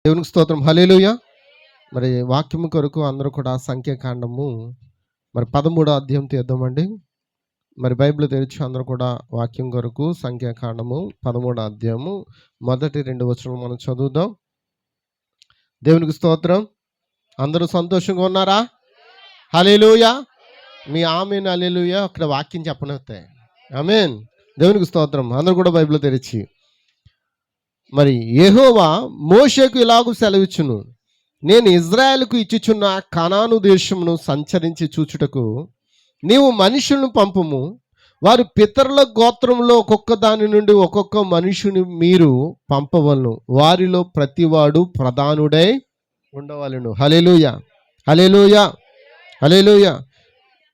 దేవునికి స్తోత్రం. హల్లెలూయా. మరి వాక్యము కొరకు అందరూ కూడా సంఖ్యాకాండము మరి 13వ అధ్యాయం తీద్దామండి. మరి బైబిల్ తెరిచి అందరూ కూడా వాక్యం కొరకు సంఖ్యాకాండము 13వ అధ్యాయము మొదటి 2 వచనాలు మనం చదువుదాం. దేవునికి స్తోత్రం. అందరూ సంతోషంగా ఉన్నారా? హల్లెలూయా. మీ ఆమేన్ హల్లెలూయా. అక్కడ వాక్యం చెప్పనొస్తే ఆమేన్. దేవునికి స్తోత్రం. అందరూ కూడా బైబిల్ తెరిచి మరి యెహోవా మోషేకు ఇలాగు సెలవిచ్చును, నేను ఇజ్రాయెలుకు ఇచ్చుచున్న కనాను దేశమును సంచరించి చూచుటకు నీవు మనుషులను పంపుము. వారి పితరుల గోత్రంలో ఒక్కొక్క దాని నుండి ఒక్కొక్క మనుషుని మీరు పంపవలను. వారిలో ప్రతివాడు ప్రధానుడై ఉండవలను. హల్లెలూయా, హల్లెలూయా, హల్లెలూయా.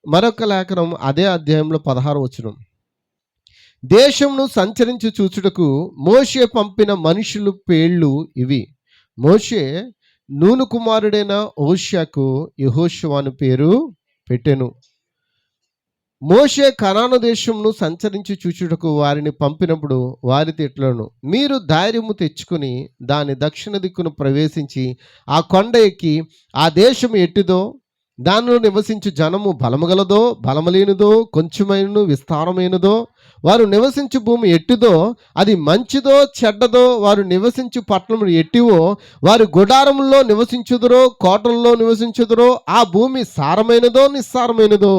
మరొక లేఖనం అదే అధ్యాయంలో 16వ వచనం, దేశమును సంచరించి చూచుటకు మోషే పంపిన మనుషులు పేర్లు ఇవి. మోషే నూను కుమారుడైన హోషేకు యెహోషువ అని పేరు పెట్టెను. మోషే కనాను దేశమును సంచరించి చూచుటకు వారిని పంపినప్పుడు వారితో ఇట్లను, మీరు ధైర్యము తెచ్చుకుని దాని దక్షిణ దిక్కును ప్రవేశించి ఆ కొండ ఎక్కి ఆ దేశము ఎట్టిదో, దానిలో నివసించు జనము బలముగలదో బలములేనిదో కొంచెమైనను విస్తారమైనదో, వారు నివసించు భూమి ఎట్టిదో అది మంచిదో చెడ్డదో, వారు నివసించు పట్టణములు ఎట్టివో, వారు గుడారముల్లో నివసించుదురో కోటల్లో నివసించుదురో, ఆ భూమి సారమైనదో నిస్సారమైనదో,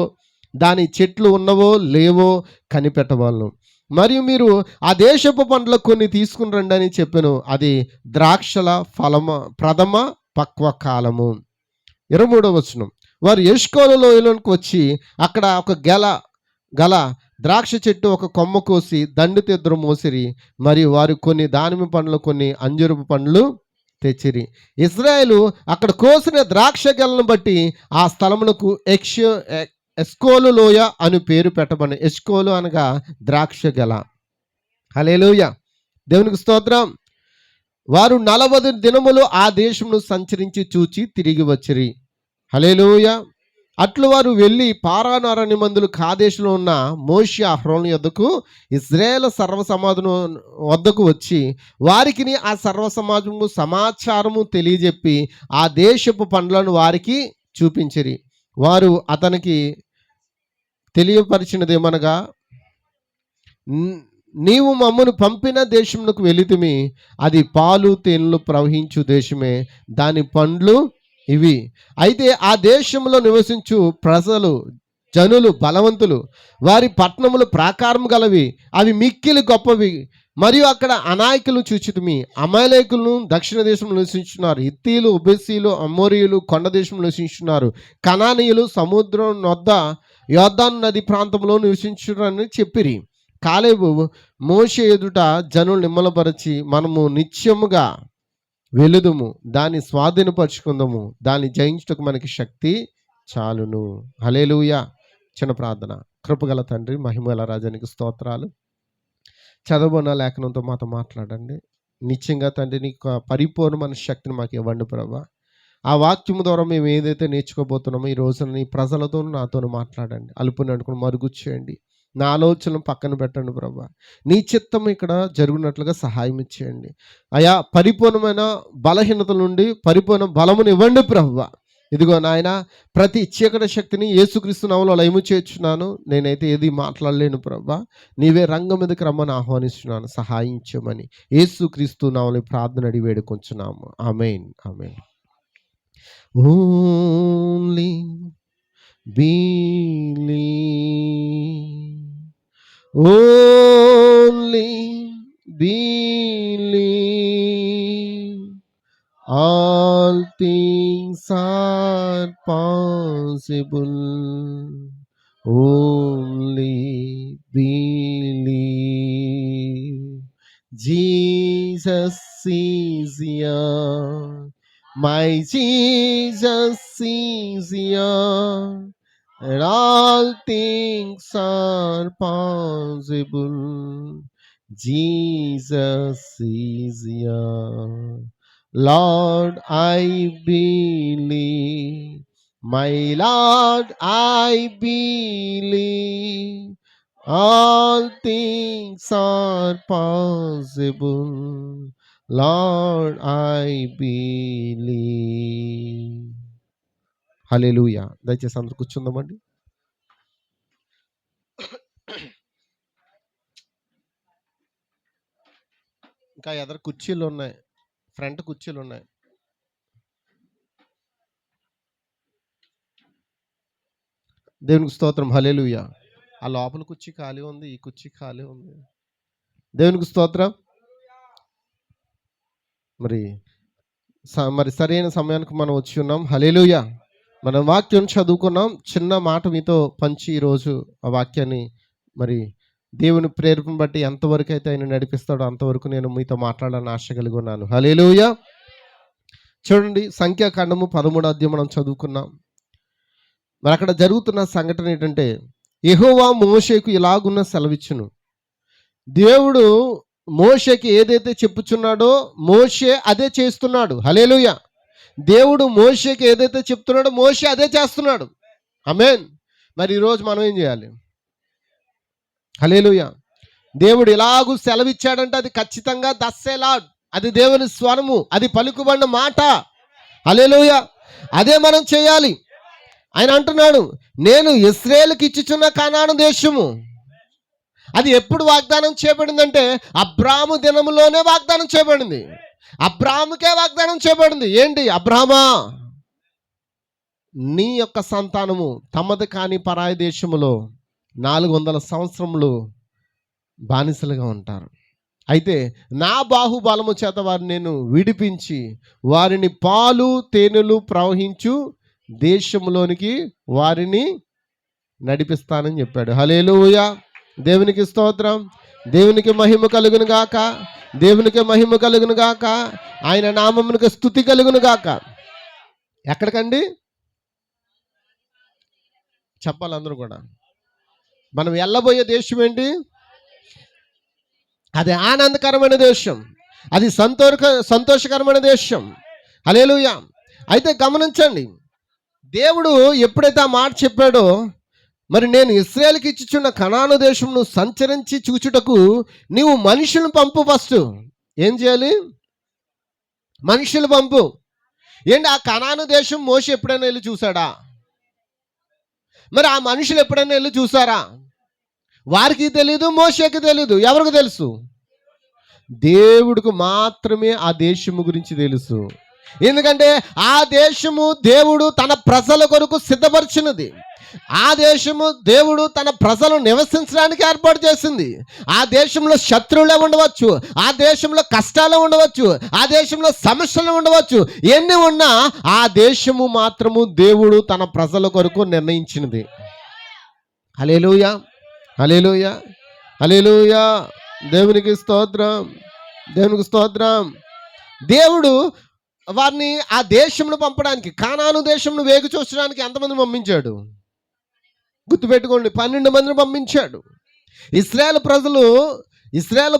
దాని చెట్లు ఉన్నవో లేవో కనిపెట్టవాళ్ళు. మరియు మీరు ఆ దేశపు పండ్ల కొన్ని తీసుకుని రండి అని చెప్పాను. అది ద్రాక్షల ప్రథమ పక్వ కాలము. 23వ వచనం, వారు ఎష్కోలు లోయలోనికి వచ్చి అక్కడ ఒక గల ద్రాక్ష చెట్టు ఒక కొమ్మ కోసి దండితో ఇద్దరు మోసిరి. మరియు వారు కొన్ని దానిమ్మ పండ్లు కొన్ని అంజూరపు పండ్లు తెచ్చిరి. ఇశ్రాయేలు అక్కడ కోసిన ద్రాక్ష గెలను బట్టి ఆ స్థలమునకు ఎస్కోలు లోయ అని పేరు పెట్టబడి. ఎస్కోలు అనగా ద్రాక్ష గెల. హల్లెలూయా, దేవునికి స్తోత్రం. వారు 40 దినములు ఆ దేశమును సంచరించి చూచి తిరిగి వచ్చిరి. హల్లెలూయా. అట్లు వారు వెళ్ళి పారాను అరణ్యమందులు కాదేశులో ఉన్న మోషే అహరోను యొద్దకు ఇశ్రాయేలు సర్వసమాజము వద్దకు వచ్చి వారికి ఆ సర్వసమాజము సమాచారము తెలియజెప్పి ఆ దేశపు పండ్లను వారికి చూపించిరి. వారు అతనికి తెలియపరిచినదేమనగా, నీవు మమ్మను పంపిన దేశమునకు వెళితిమి, అది పాలు తేనెలు ప్రవహించు దేశమే, దాని పండ్లు ఇవి. అయితే ఆ దేశంలో నివసించు ప్రజలు జనులు బలవంతులు, వారి పట్టణములు ప్రాకారం గలవి, అవి మిక్కిలి గొప్పవి. మరియు అక్కడ అనాయకులను చూచితిమి. అమాలేకులను దక్షిణ దేశంలో నివసించున్నారు, హిత్తీలు ఉబెసీలు అమోరీయులు కొండ దేశంలో నివసించున్నారు, కనానీయులు సముద్రం వద్ద యోర్దాను నది ప్రాంతంలో నివసించున్నారని చెప్పిరి. కాలేబు మోషే ఎదుట జనులు నిమ్మలపరిచి, మనము నిత్యముగా వెలుదుము, దాన్ని స్వాధీనపరుచుకుందాము, దాన్ని జయించుటకు మనకి శక్తి చాలును. హల్లెలూయా. చిన్న ప్రార్థన. కృపగల తండ్రి, మహిమగల రాజానికి స్తోత్రాలు. చదవబడిన లేఖనంతో మాతో మాట్లాడండి. నిత్యంగా తండ్రి నీకు పరిపూర్ణమైన శక్తిని మాకు ఇవ్వండి ప్రభా. ఆ వాక్యము ద్వారా మేము ఏదైతే నేర్చుకోబోతున్నామో ఈ రోజున నీ ప్రజలతో నాతో మాట్లాడండి. అలుపుని అనుకుని మరుగు చేయండి. నా ఆలోచనలు పక్కన పెట్టండి ప్రభా. నీ చిత్తం ఇక్కడ జరుగునట్లుగా సహాయం ఇచ్చేయండి అయా. పరిపూర్ణమైన బలహీనత నుండి పరిపూర్ణ బలమును ఇవ్వండి ప్రభా. ఇదిగో నాయన, ప్రతి చీకటి శక్తిని యేసుక్రీస్తు నామములో లయము చేర్చున్నాను. నేనైతే ఏది మాట్లాడలేను ప్రభా. నీవే రంగం మీదకి రమ్మని ఆహ్వానిస్తున్నాను, సహాయించమని యేసుక్రీస్తు నామములో ప్రార్థన అడిగి వేడుకొంచున్నాము. ఆమేన్, ఆమేన్. Only believe, only believe, all things are possible. Only believe, Jesus is here. My Jesus is here, and all things are possible. Jesus is here. Lord, I believe. My Lord, I believe. All things are possible. Lord I believe. Hallelujah. దయచేసి అందరూ కూర్చుందామండి. ఇంకా ఎదర కుర్చీలు ఉన్నాయి, front కుర్చీలు ఉన్నాయి. దేవునికి స్తోత్రం. హల్లెలూయా. ఆ లోపల కుర్చీ ఖాళీ ఉంది, ఈ కుర్చీ ఖాళీ ఉంది. దేవునికి స్తోత్రం. మరి సరైన సమయానికి మనం వచ్చి ఉన్నాం. హల్లెలూయా. మనం వాక్యం చదువుకున్నాం. చిన్న మాట మీతో పంచి ఈరోజు ఆ వాక్యాన్ని మరి దేవుని ప్రేరేపణ బట్టి ఎంతవరకు అయితే ఆయన నడిపిస్తాడో అంతవరకు నేను మీతో మాట్లాడాలని ఆశ కలిగి ఉన్నాను. హల్లెలూయా. చూడండి, సంఖ్యాకాండము 13వ అధ్యాయం మనం చదువుకున్నాం. మరి అక్కడ జరుగుతున్న సంఘటన ఏంటంటే, యెహోవా మోషేకు ఇలాగున్న సెలవిచ్చును. దేవుడు మోషేకి ఏదైతే చెప్పుచున్నాడో మోషే అదే చేస్తున్నాడు. హల్లెలూయా. దేవుడు మోషేకి ఏదైతే చెప్తున్నాడో మోషే అదే చేస్తున్నాడు. ఆమేన్. మరి ఈరోజు మనం ఏం చేయాలి? హల్లెలూయా. దేవుడు ఎలాగూ సెలవిచ్చాడంటే అది ఖచ్చితంగా దస్సేలాడ్, అది దేవుని స్వరము, అది పలుకుబడిన మాట. హల్లెలూయా. అదే మనం చేయాలి. ఆయన అంటున్నాడు, నేను ఇశ్రాయేలుకి ఇచ్చుచున్న కనాను దేశము. అది ఎప్పుడు వాగ్దానం చేయబడిందంటే అబ్రాహాము దినములోనే వాగ్దానం చేయబడింది. అబ్రాహాముకే వాగ్దానం చేయబడింది. ఏంటి? అబ్రాహామా, నీ యొక్క సంతానము తమది కాని పరాయి దేశములో 400 సంవత్సరములు బానిసలుగా ఉంటారు. అయితే నా బాహుబలము చేత వారిని నేను విడిపించి వారిని పాలు తేనెలు ప్రవహించు దేశంలోనికి వారిని నడిపిస్తానని చెప్పాడు. హల్లెలూయా. దేవునికి స్తోత్రం. దేవునికి మహిమ కలుగును గాక. దేవునికి మహిమ కలుగును గాక. ఆయన నామమునకు స్తుతి కలుగును గాక. ఎక్కడికండి చెప్పాలి అందరూ కూడా? మనం వెళ్ళబోయే దేశం ఏంటి? అది ఆనందకరమైన దేశం, అది సంతోషకరమైన దేశం. హల్లెలూయా. అయితే గమనించండి, దేవుడు ఎప్పుడైతే ఆ మాట చెప్పాడో, మరి నేను ఇశ్రాయేలుకి ఇచ్చుచున్న కనాను దేశంను సంచరించి చూచుటకు నీవు మనుషులను పంపు. ఫస్ట్ ఏం చేయాలి? మనుషులు పంపు. ఏంటి? ఆ కనాను దేశం మోషే ఎప్పుడైనా వెళ్ళి చూసాడా? మరి ఆ మనుషులు ఎప్పుడైనా వెళ్ళి చూసారా? వారికి తెలీదు, మోషేకి తెలీదు. ఎవరికి తెలుసు? దేవుడికి మాత్రమే ఆ దేశము గురించి తెలుసు. ఎందుకంటే ఆ దేశము దేవుడు తన ప్రజల కొరకు సిద్ధపరిచినది. ఆ దేశము దేవుడు తన ప్రజలు నివసించడానికి ఏర్పాటు చేసింది. ఆ దేశంలో శత్రువులే ఉండవచ్చు, ఆ దేశంలో కష్టాలు ఉండవచ్చు, ఆ దేశంలో సమస్యలు ఉండవచ్చు. ఎన్ని ఉన్నా ఆ దేశము మాత్రము దేవుడు తన ప్రజల కొరకు నిర్ణయించినది. హల్లెలూయా. హల్లెలూయా. హల్లెలూయా. దేవునికి స్తోత్రం. దేవునికి స్తోత్రం. దేవుడు వారిని ఆ దేశంలో పంపడానికి, కానాను దేశంను వేగు చూసడానికి ఎంతమంది పంపించాడు? గుర్తుపెట్టుకోండి, 12 మందిని పంపించాడు. ఇశ్రాయేలు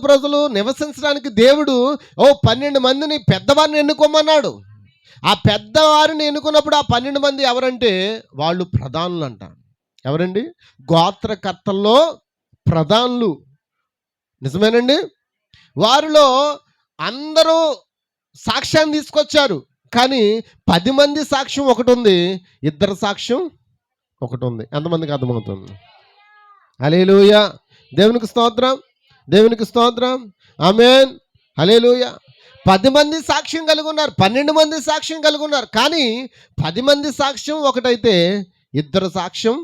ప్రజలు నివసించడానికి దేవుడు 12 మందిని పెద్దవారిని ఎన్నుకోమన్నాడు. ఆ పెద్దవారిని ఎన్నుకున్నప్పుడు ఆ 12 మంది ఎవరంటే వాళ్ళు ప్రధానులు అంట. ఎవరండి? గోత్రకర్తల్లో ప్రధానులు. నిజమేనండి. వారిలో అందరూ సాక్ష్యాన్ని తీసుకొచ్చారు. కానీ 10 మంది సాక్ష్యం ఒకటి ఉంది, 2 సాక్ష్యం ఒకటి ఉంది. ఎంతమందికి అర్థమవుతుంది? హల్లెలూయా. దేవునికి స్తోత్రం. దేవునికి స్తోత్రం. ఆమేన్. హల్లెలూయా. 10 మంది సాక్ష్యం కలిగి ఉన్నారు, 12 మంది సాక్ష్యం కలిగి ఉన్నారు. కానీ 10 మంది సాక్ష్యం ఒకటైతే 2 సాక్ష్యం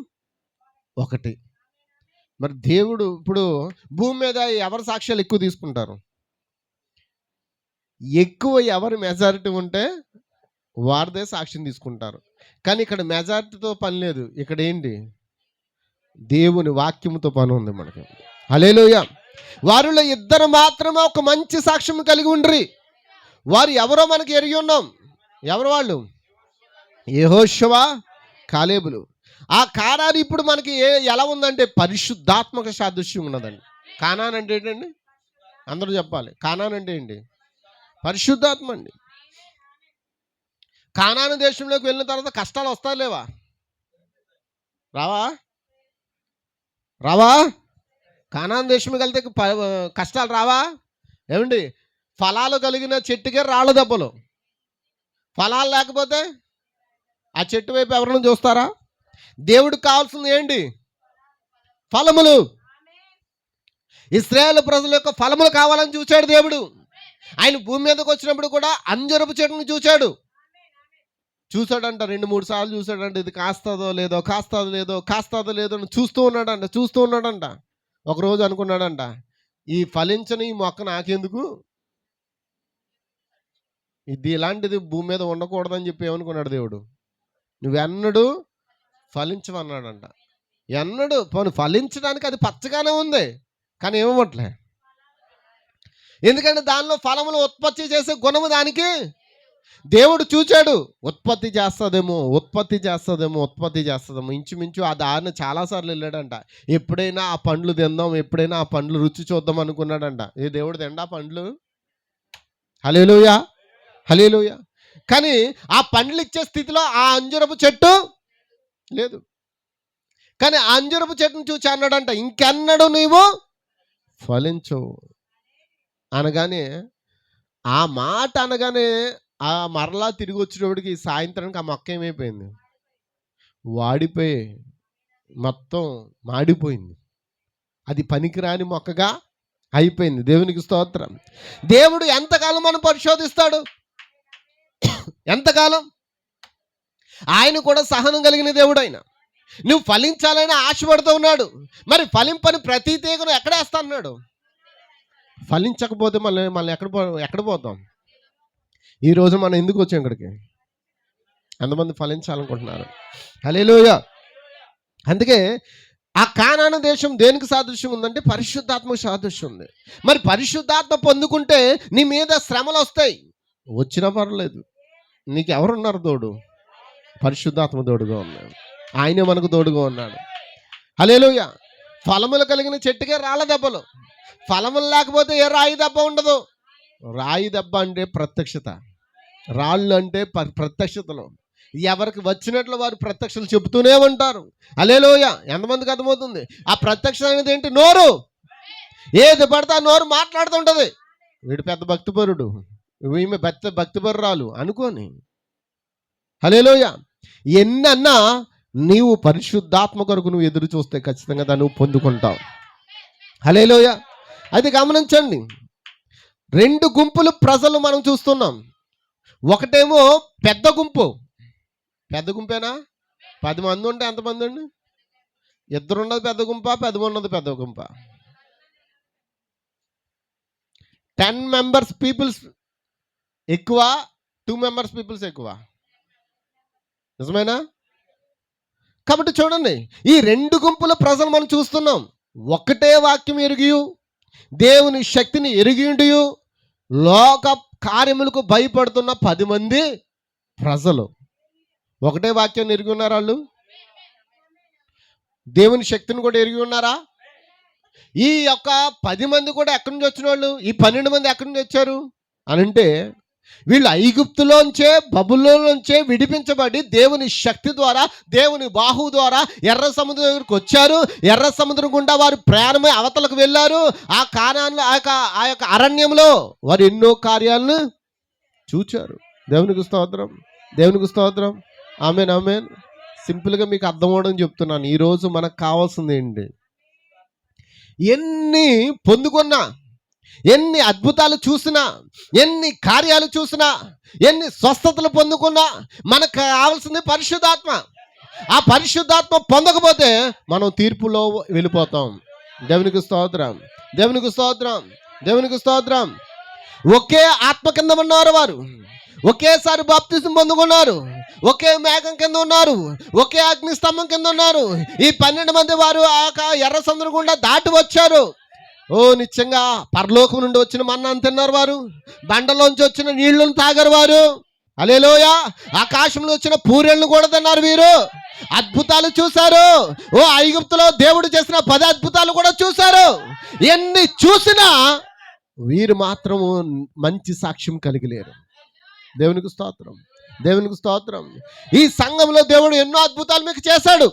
ఒకటి. మరి దేవుడు ఇప్పుడు భూమి మీద ఎవరి సాక్ష్యాలు ఎక్కువ తీసుకుంటారు? ఎక్కువ ఎవరి మెజారిటీ ఉంటే వారిదే సాక్ష్యం తీసుకుంటారు. కానీ ఇక్కడ మెజారిటీతో పని లేదు. ఇక్కడ ఏంటి? దేవుని వాక్యముతో పని ఉంది మనకి. హల్లెలూయా. వారిలో 2 మాత్రమే ఒక మంచి సాక్ష్యం కలిగి ఉండ్రి. వారు ఎవరో మనకి ఎరిగి ఉన్నాం. ఎవరు వాళ్ళు? యెహోషువ, కాలేబులు. ఆ కానాను ఇప్పుడు మనకి ఎలా ఉందంటే పరిశుద్ధాత్మక సాదృశ్యం ఉన్నదండి. కానాన్ అంటే ఏంటండి? అందరూ చెప్పాలి. కానాన్ అంటే ఏంటి? పరిశుద్ధాత్మ అండి. కానాను దేశంలోకి వెళ్ళిన తర్వాత కష్టాలు వస్తాయి లేవా? రావా? రావా? కానాను దేశంకి వెళ్తే కష్టాలు రావా? ఏమండి? ఫలాలు కలిగిన చెట్టుకే రాళ్ళ దెబ్బలు. ఫలాలు లేకపోతే ఆ చెట్టు వైపు ఎవరైనా చూస్తారా? దేవుడికి కావాల్సింది ఏంటి? ఫలములు. ఇశ్రాయేలు ప్రజల యొక్క ఫలములు కావాలని చూశాడు దేవుడు. ఆయన భూమి మీదకి వచ్చినప్పుడు కూడా అంజరపు చెట్టును చూశాడంట. 2-3 సార్లు చూశాడంట. ఇది కాస్తుందో లేదో అని చూస్తూ ఉన్నాడంట. ఒకరోజు అనుకున్నాడంట, ఈ ఫలించని ఈ మొక్క నాకెందుకు, ఇది ఇలాంటిది భూమి మీద ఉండకూడదని చెప్పి ఏమనుకున్నాడు దేవుడు? నువ్వెన్నడూ ఫలించవన్నాడంట. ఎన్నడూ పోనీ ఫలించడానికి అది పచ్చగానే ఉంది, కానీ ఏమవట్లే. ఎందుకంటే దానిలో ఫలములు ఉత్పత్తి చేసే గుణము దానికి దేవుడు చూచాడు. ఉత్పత్తి చేస్తుందేమో. ఇంచుమించు ఆ దారిని చాలాసార్లు వెళ్ళాడంట. ఎప్పుడైనా ఆ పండ్లు తిందాం, ఎప్పుడైనా ఆ పండ్లు రుచి చూద్దాం అనుకున్నాడంట. ఏ దేవుడు తిండా పండ్లు? హల్లెలూయా. కానీ ఆ పండ్లు ఇచ్చే స్థితిలో ఆ అంజరపు చెట్టు లేదు. కానీ ఆ అంజరపు చెట్టును చూచి అన్నాడంట, ఇంకెన్నడూ నీవు ఫలించవు అనగానే, ఆ మాట అనగానే ఆ మరలా తిరిగి వచ్చేటప్పటికి సాయంత్రానికి ఆ మొక్క ఏమైపోయింది? వాడిపోయి మొత్తం మాడిపోయింది. అది పనికిరాని మొక్కగా అయిపోయింది. దేవునికి స్తోత్రం. దేవుడు ఎంతకాలం మనం పరిశోధిస్తాడు? ఎంతకాలం? ఆయన కూడా సహనం కలిగిన దేవుడు. ఆయన నువ్వు ఫలించాలని ఆశపడుతూ ఉన్నాడు. మరి ఫలింపని ప్రతి తీగను ఎక్కడేస్తా అన్నాడు? ఫలించకపోతే మళ్ళీ ఎక్కడ పోతాం? ఈరోజు మనం ఎందుకు వచ్చాం ఇక్కడికి? ఎంతమంది ఫలించాలనుకుంటున్నారు? హల్లెలూయా. అందుకే ఆ కానాను దేశం దేనికి సాదృశ్యం ఉందంటే పరిశుద్ధాత్మకు సాదృశ్యం ఉంది. మరి పరిశుద్ధాత్మ పొందుకుంటే నీ మీద శ్రమలు వస్తాయి. వచ్చినా పర్లేదు. నీకు ఎవరున్నారు తోడు? పరిశుద్ధాత్మ తోడుగా ఉన్నాడు. ఆయనే మనకు తోడుగా ఉన్నాడు. హల్లెలూయా. ఫలములు కలిగిన చెట్టుకే రాళ్ళ దెబ్బలు. ఫలములు లేకపోతే ఏ రాయి దెబ్బ ఉండదు. రాయి దెబ్బ అంటే ప్రత్యక్షత, రాళ్ళు అంటే ప్రత్యక్షతలు. ఎవరికి వచ్చినట్లు వారు ప్రత్యక్షలు చెబుతూనే ఉంటారు. హల్లెలూయా. ఎంతమందికి అర్థమవుతుంది? ఆ ప్రత్యక్షత అనేది ఏంటి? నోరు. ఏది పడితే నోరు మాట్లాడుతుంటది. వీడు పెద్ద భక్తిపరుడు, ఈమె భక్తిపరురాలు అనుకోని. హల్లెలూయా. ఎన్నన్నా నీవు పరిశుద్ధాత్మ కొరకు నువ్వు ఎదురు చూస్తే ఖచ్చితంగా దాన్ని నువ్వు పొందుకుంటావు. హల్లెలూయా. అది గమనించండి. 2 గుంపులు ప్రజలు మనం చూస్తున్నాం. ఒకటేమో పెద్ద గుంపు. పెద్ద గుంపేనా? 10 మంది ఉంటే ఎంతమంది అండి? 2 ఉన్నది పెద్ద గుంప, 10 ఉన్నది పెద్ద గుంప. 10 మెంబర్స్ పీపుల్స్ ఎక్కువ, 2 మెంబర్స్ పీపుల్స్ ఎక్కువ. నిజమేనా? కాబట్టి చూడండి, ఈ 2 గుంపుల ప్రజలు మనం చూస్తున్నాం. ఒకటే వాక్యం ఎరిగియు, దేవుని శక్తిని ఎరిగిండియు, లోక కార్యములకు భయపడుతున్న 10 మంది ప్రజలు. ఒకటే వాక్యాన్ని ఎరిగి ఉన్నారు వాళ్ళు. దేవుని శక్తిని కూడా ఎరిగి ఉన్నారా? ఈ యొక్క 10 మంది కూడా ఎక్కడి నుంచి వచ్చిన వాళ్ళు? ఈ 12 మంది ఎక్కడి నుంచి వచ్చారు అని అంటే, వీళ్ళు ఐగుప్తులోంచే బబులోనుంచే విడిపించబడి దేవుని శక్తి ద్వారా, దేవుని బాహువు ద్వారా ఎర్ర సముద్రం దగ్గరికి వచ్చారు. ఎర్ర సముద్రం గుండా వారు ప్రయాణమై అవతలకు వెళ్ళారు. ఆ కానాన్లో ఆ యొక్క అరణ్యంలో వారు ఎన్నో కార్యాలను చూచారు. దేవునికి స్తోత్రం. ఆమేన్. సింపుల్గా మీకు అర్థమవడం చెప్తున్నాను. ఈరోజు మనకు కావాల్సింది ఏంటి? ఎన్ని పొందుకున్నా, ఎన్ని అద్భుతాలు చూసినా, ఎన్ని కార్యాలు చూసినా, ఎన్ని స్వస్థతలు పొందుకున్నా, మనకు కావాల్సింది పరిశుద్ధాత్మ. ఆ పరిశుద్ధాత్మ పొందకపోతే మనం తీర్పులో వెళ్ళిపోతాం. దేవునికి స్తోత్రం. ఒకే ఆత్మ కింద ఉన్నారు వారు. ఒకేసారి బాప్తిజం పొందుకున్నారు. ఒకే మేఘం కింద ఉన్నారు. ఒకే అగ్ని స్తంభం కింద ఉన్నారు. ఈ 12 మంది వారు ఆ ఎర్ర సముద్రం గుండా దాటి వచ్చారు. నిత్యంగా పరలోకం నుండి వచ్చిన మన్నాను తిన్నారు వారు. బండలోంచి వచ్చిన నీళ్లను తాగారు వారు. హల్లెలూయా. ఆకాశంలో వచ్చిన పూరెళ్ళను కూడా తిన్నారు వీరు. అద్భుతాలు చూశారు. ఐగుప్తులో దేవుడు చేసిన 10 అద్భుతాలు కూడా చూశారు. ఎన్ని చూసినా వీరు మాత్రము మంచి సాక్ష్యం కలిగి లేరు. దేవునికి స్తోత్రం. ఈ సంఘంలో దేవుడు ఎన్నో అద్భుతాలు మీకు చేశాడు.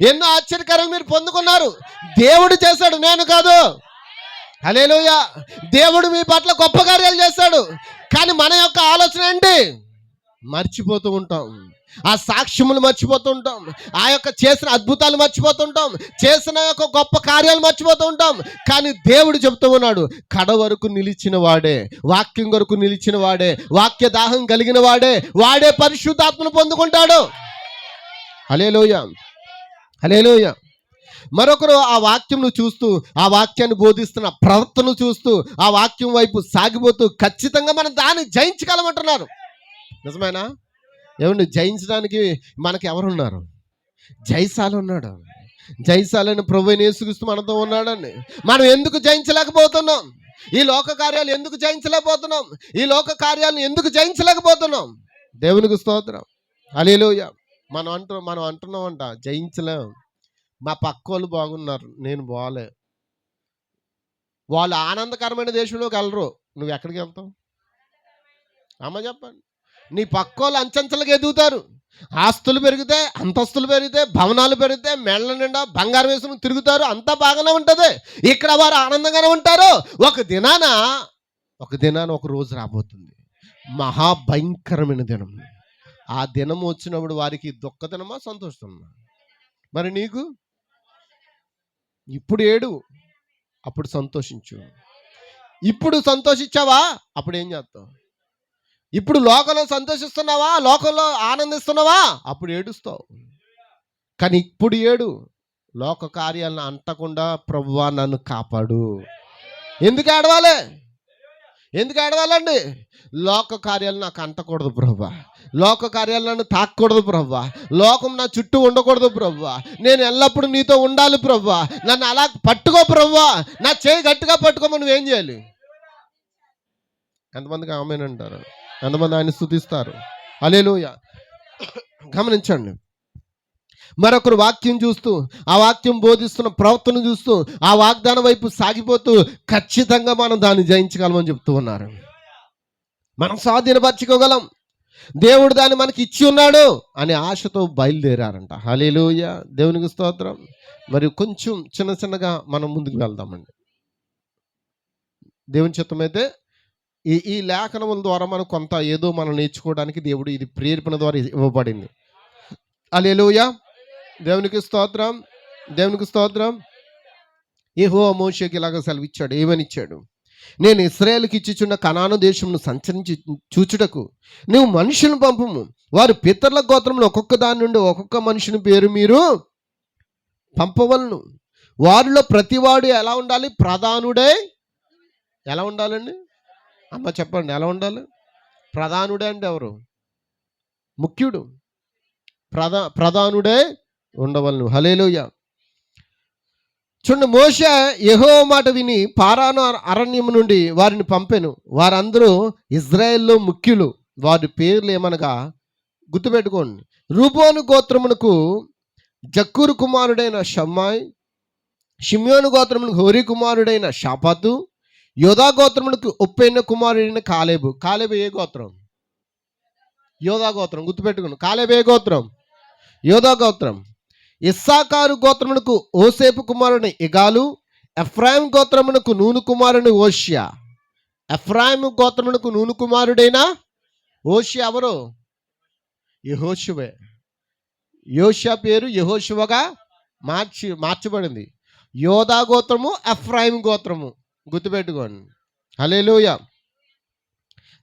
ఎన్నో ఆశ్చర్యకరాలు మీరు పొందుకున్నారు. దేవుడు చేశాడు, నేను కాదు. హల్లెలూయా. దేవుడు మీ పట్ల గొప్ప కార్యాలు చేస్తాడు. కానీ మన యొక్క ఆలోచన ఏంటి? మర్చిపోతూ ఉంటాం. ఆ సాక్ష్యములు మర్చిపోతూ ఉంటాం. ఆ యొక్క చేసిన అద్భుతాలు మర్చిపోతుంటాం. చేసిన యొక్క గొప్ప కార్యాలు మర్చిపోతూ ఉంటాం. కానీ దేవుడు చెప్తూ ఉన్నాడు, కడ వరకు నిలిచిన వాడే, వాక్యం వరకు నిలిచిన వాడే, వాక్య దాహం కలిగిన వాడే పరిశుద్ధాత్మను పొందుకుంటాడు. హల్లెలూయా, హల్లెలూయా. మరొకరు ఆ వాక్యంను చూస్తూ, ఆ వాక్యాన్ని బోధిస్తున్న ప్రవర్తనను చూస్తూ, ఆ వాక్యం వైపు సాగిపోతూ ఖచ్చితంగా మనం దాన్ని జయించగలమంటున్నారు. నిజమేనా? ఏమండి, జయించడానికి మనకి ఎవరున్నారు? జయశాలి ఉన్నాడు. జయశాలని ప్రభువైన యేసుక్రీస్తు మనతో ఉన్నాడండి. మనం ఎందుకు జయించలేకపోతున్నాం? ఈ లోక కార్యాలు ఎందుకు జయించలేకపోతున్నాం? ఈ లోక కార్యాలను ఎందుకు జయించలేకపోతున్నాం? దేవునికి స్తోత్రం. హల్లెలూయా. మనం అంటున్నామంట, జయించలేం. మా పక్క వాళ్ళు బాగున్నారు, నేను బాలే. వాళ్ళు ఆనందకరమైన దేశంలోకి వెళ్ళరు, నువ్వు ఎక్కడికి వెళ్తావు? అమ్మ చెప్పండి. నీ పక్క వాళ్ళు అంచెంచెలకు ఎదుగుతారు. ఆస్తులు పెరిగితే, అంతస్తులు పెరిగితే, భవనాలు పెరిగితే, మెళ్ళ నిండా బంగారం వేసుకుని తిరుగుతారు. అంతా బాగానే ఉంటుంది. ఇక్కడ వారు ఆనందంగానే ఉంటారు. ఒక దినాన ఒక రోజు రాబోతుంది, మహాభయంకరమైన దినం. ఆ దినం వచ్చినప్పుడు వారికి దుఃఖ దినమా, సంతోషమా? మరి నీకు ఇప్పుడు ఏడు, అప్పుడు సంతోషించు. ఇప్పుడు సంతోషించావా, అప్పుడు ఏం చేస్తావు? ఇప్పుడు లోకంలో సంతోషిస్తున్నావా, లోకంలో ఆనందిస్తున్నావా, అప్పుడు ఏడుస్తావు. కానీ ఇప్పుడు ఏడు, లోక కార్యాలను అంటకుండా ప్రభువా నన్ను కాపాడు. ఎందుకు ఏడవాలి? ఎందుకు ఏడవాలండి? లోక కార్యాలు నాకు అంటకూడదు ప్రభువా, లోక కార్యాలు నన్ను తాకూడదు ప్రభువా, లోకం నా చుట్టూ ఉండకూడదు ప్రభువా, నేను ఎల్లప్పుడూ నీతో ఉండాలి ప్రభువా, నన్ను అలా పట్టుకో ప్రభువా, నా చేయి గట్టిగా పట్టుకోమని నువ్వేం చేయాలి? ఎంతమందికి ఆమేన్ అంటారు? ఎంతమంది ఆయన స్తుతిస్తారు? హల్లెలూయా. గమనించండి, మరొకరు వాక్యం చూస్తూ, ఆ వాక్యం బోధిస్తున్న ప్రవర్తన చూస్తూ, ఆ వాగ్దానం వైపు సాగిపోతూ ఖచ్చితంగా మనం దాన్ని జయించగలమని చెప్తూ ఉన్నారు. మనం స్వాధీనపరచుకోగలం. దేవుడు దాన్ని మనకి ఇచ్చి ఉన్నాడు అనే ఆశతో బయలుదేరారంట. హల్లెలూయా, దేవునికి స్తోత్రం. మరి కొంచెం చిన్నగా మనం ముందుకు వెళ్దామండి. దేవుని చిత్తమైతే ఈ లేఖనముల ద్వారా మనం కొంత ఏదో మనం నేర్చుకోవడానికి దేవుడు ఇది ప్రేరేపణ ద్వారా ఇవ్వబడింది. హల్లెలూయా, దేవునికి స్తోత్రం, దేవునికి స్తోత్రం. యెహోవా మోషేకి ఇలాగ సెలవిచ్చాడు. ఏమని ఇచ్చాడు? నేను ఇశ్రాయేలుకి ఇచ్చిచున్న కనాను దేశమును సంచరించి చూచుటకు నువ్వు మనుషులను పంపుము. వారు పితరుల గోత్రంలో ఒక్కొక్క దాని నుండి ఒక్కొక్క మనుషుని పేరు మీరు పంపవలను. వారిలో ప్రతివాడు ఎలా ఉండాలి? ప్రధానుడే. ఎలా ఉండాలండి? అమ్మ చెప్పండి, ఎలా ఉండాలి? ప్రధానుడే అంటే ఎవరు? ముఖ్యుడు. ప్రధానుడే ఉండవలను. హల్లెలూయా. చూడండి, మోషే యెహోవా మాట విని పారాను అరణ్యము నుండి వారిని పంపెను. వారందరూ ఇజ్రాయెల్లో ముఖ్యులు. వారి పేర్లు ఏమనగా, గుర్తుపెట్టుకోండి, రూబోను గోత్రమునకు జక్కూరు కుమారుడైన షమ్మాయి, షిమ్యోను గోత్రమునకు హోరీ కుమారుడైన షాపాతు, యోధా గోత్రమునకు ఒప్పైన కుమారుడైన కాలేబు. కాలేబు ఏ గోత్రం? యోధా గోత్రం. గుర్తుపెట్టుకోండి, కాలేబు ఏ గోత్రం? యోధా గోత్రం. ఇస్సాకారు గోత్రమునకు ఓసేపు కుమారుని ఇగాలు, ఎఫ్రాయిం గోత్రమునకు నూను కుమారుని ఓషియా. ఎఫ్రాయిం గోత్రమునకు నూను కుమారుడైన ఓషియా ఎవరు? యెహోషువే. యోషియా పేరు యెహోషువగా మార్చబడింది. యోధా గోత్రము, ఎఫ్రాయిం గోత్రము. గుర్తుపెట్టుకోండి. హల్లెలూయా.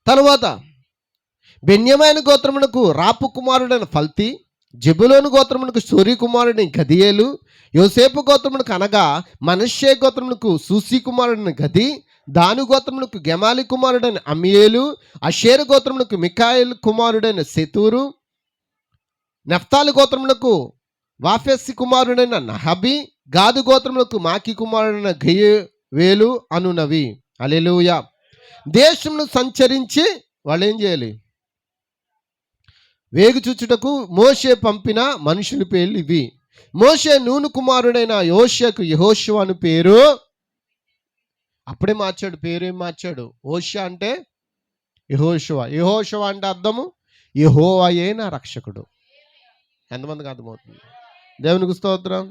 తరువాత బెన్యామీను గోత్రమునకు రాపు కుమారుడైన ఫల్తి, జెబులోను గోత్రమునకు సూరి కుమారుడైన గదియేలు, యోసేపు గోత్రమునకు అనగా మనష్షే గోత్రమునకు సూసి కుమారుడైన గది, దాను గోత్రమునకు గెమాలి కుమారుడైన అమియేలు, అషేరు గోత్రమునకు మికాయేలు కుమారుడైన సెతూరు, నఫ్తాలి గోత్రమునకు వాఫెస్సి కుమారుడైన నహబి, గాదు గోత్రమునకు మాకి కుమారుడైన గయవేలు అనునవి. హల్లెలూయా. దేశమును సంచరించి వాళ్ళు ఏం చేయాలి? వేగు చూచుటకు మోషే పంపిన మనుషుల పేర్లు ఇవి. మోషే నూను కుమారుడైన యోషియాకు యెహోషువ అని పేరు. అప్పుడే మార్చాడు, పేరు ఏం మార్చాడు? హోషియా అంటే యెహోషువ. యెహోషువ అంటే అర్థము యెహోవాయే నా రక్షకుడు. ఎంతమందికి అర్థమవుతుంది? దేవునికి స్తోత్రం,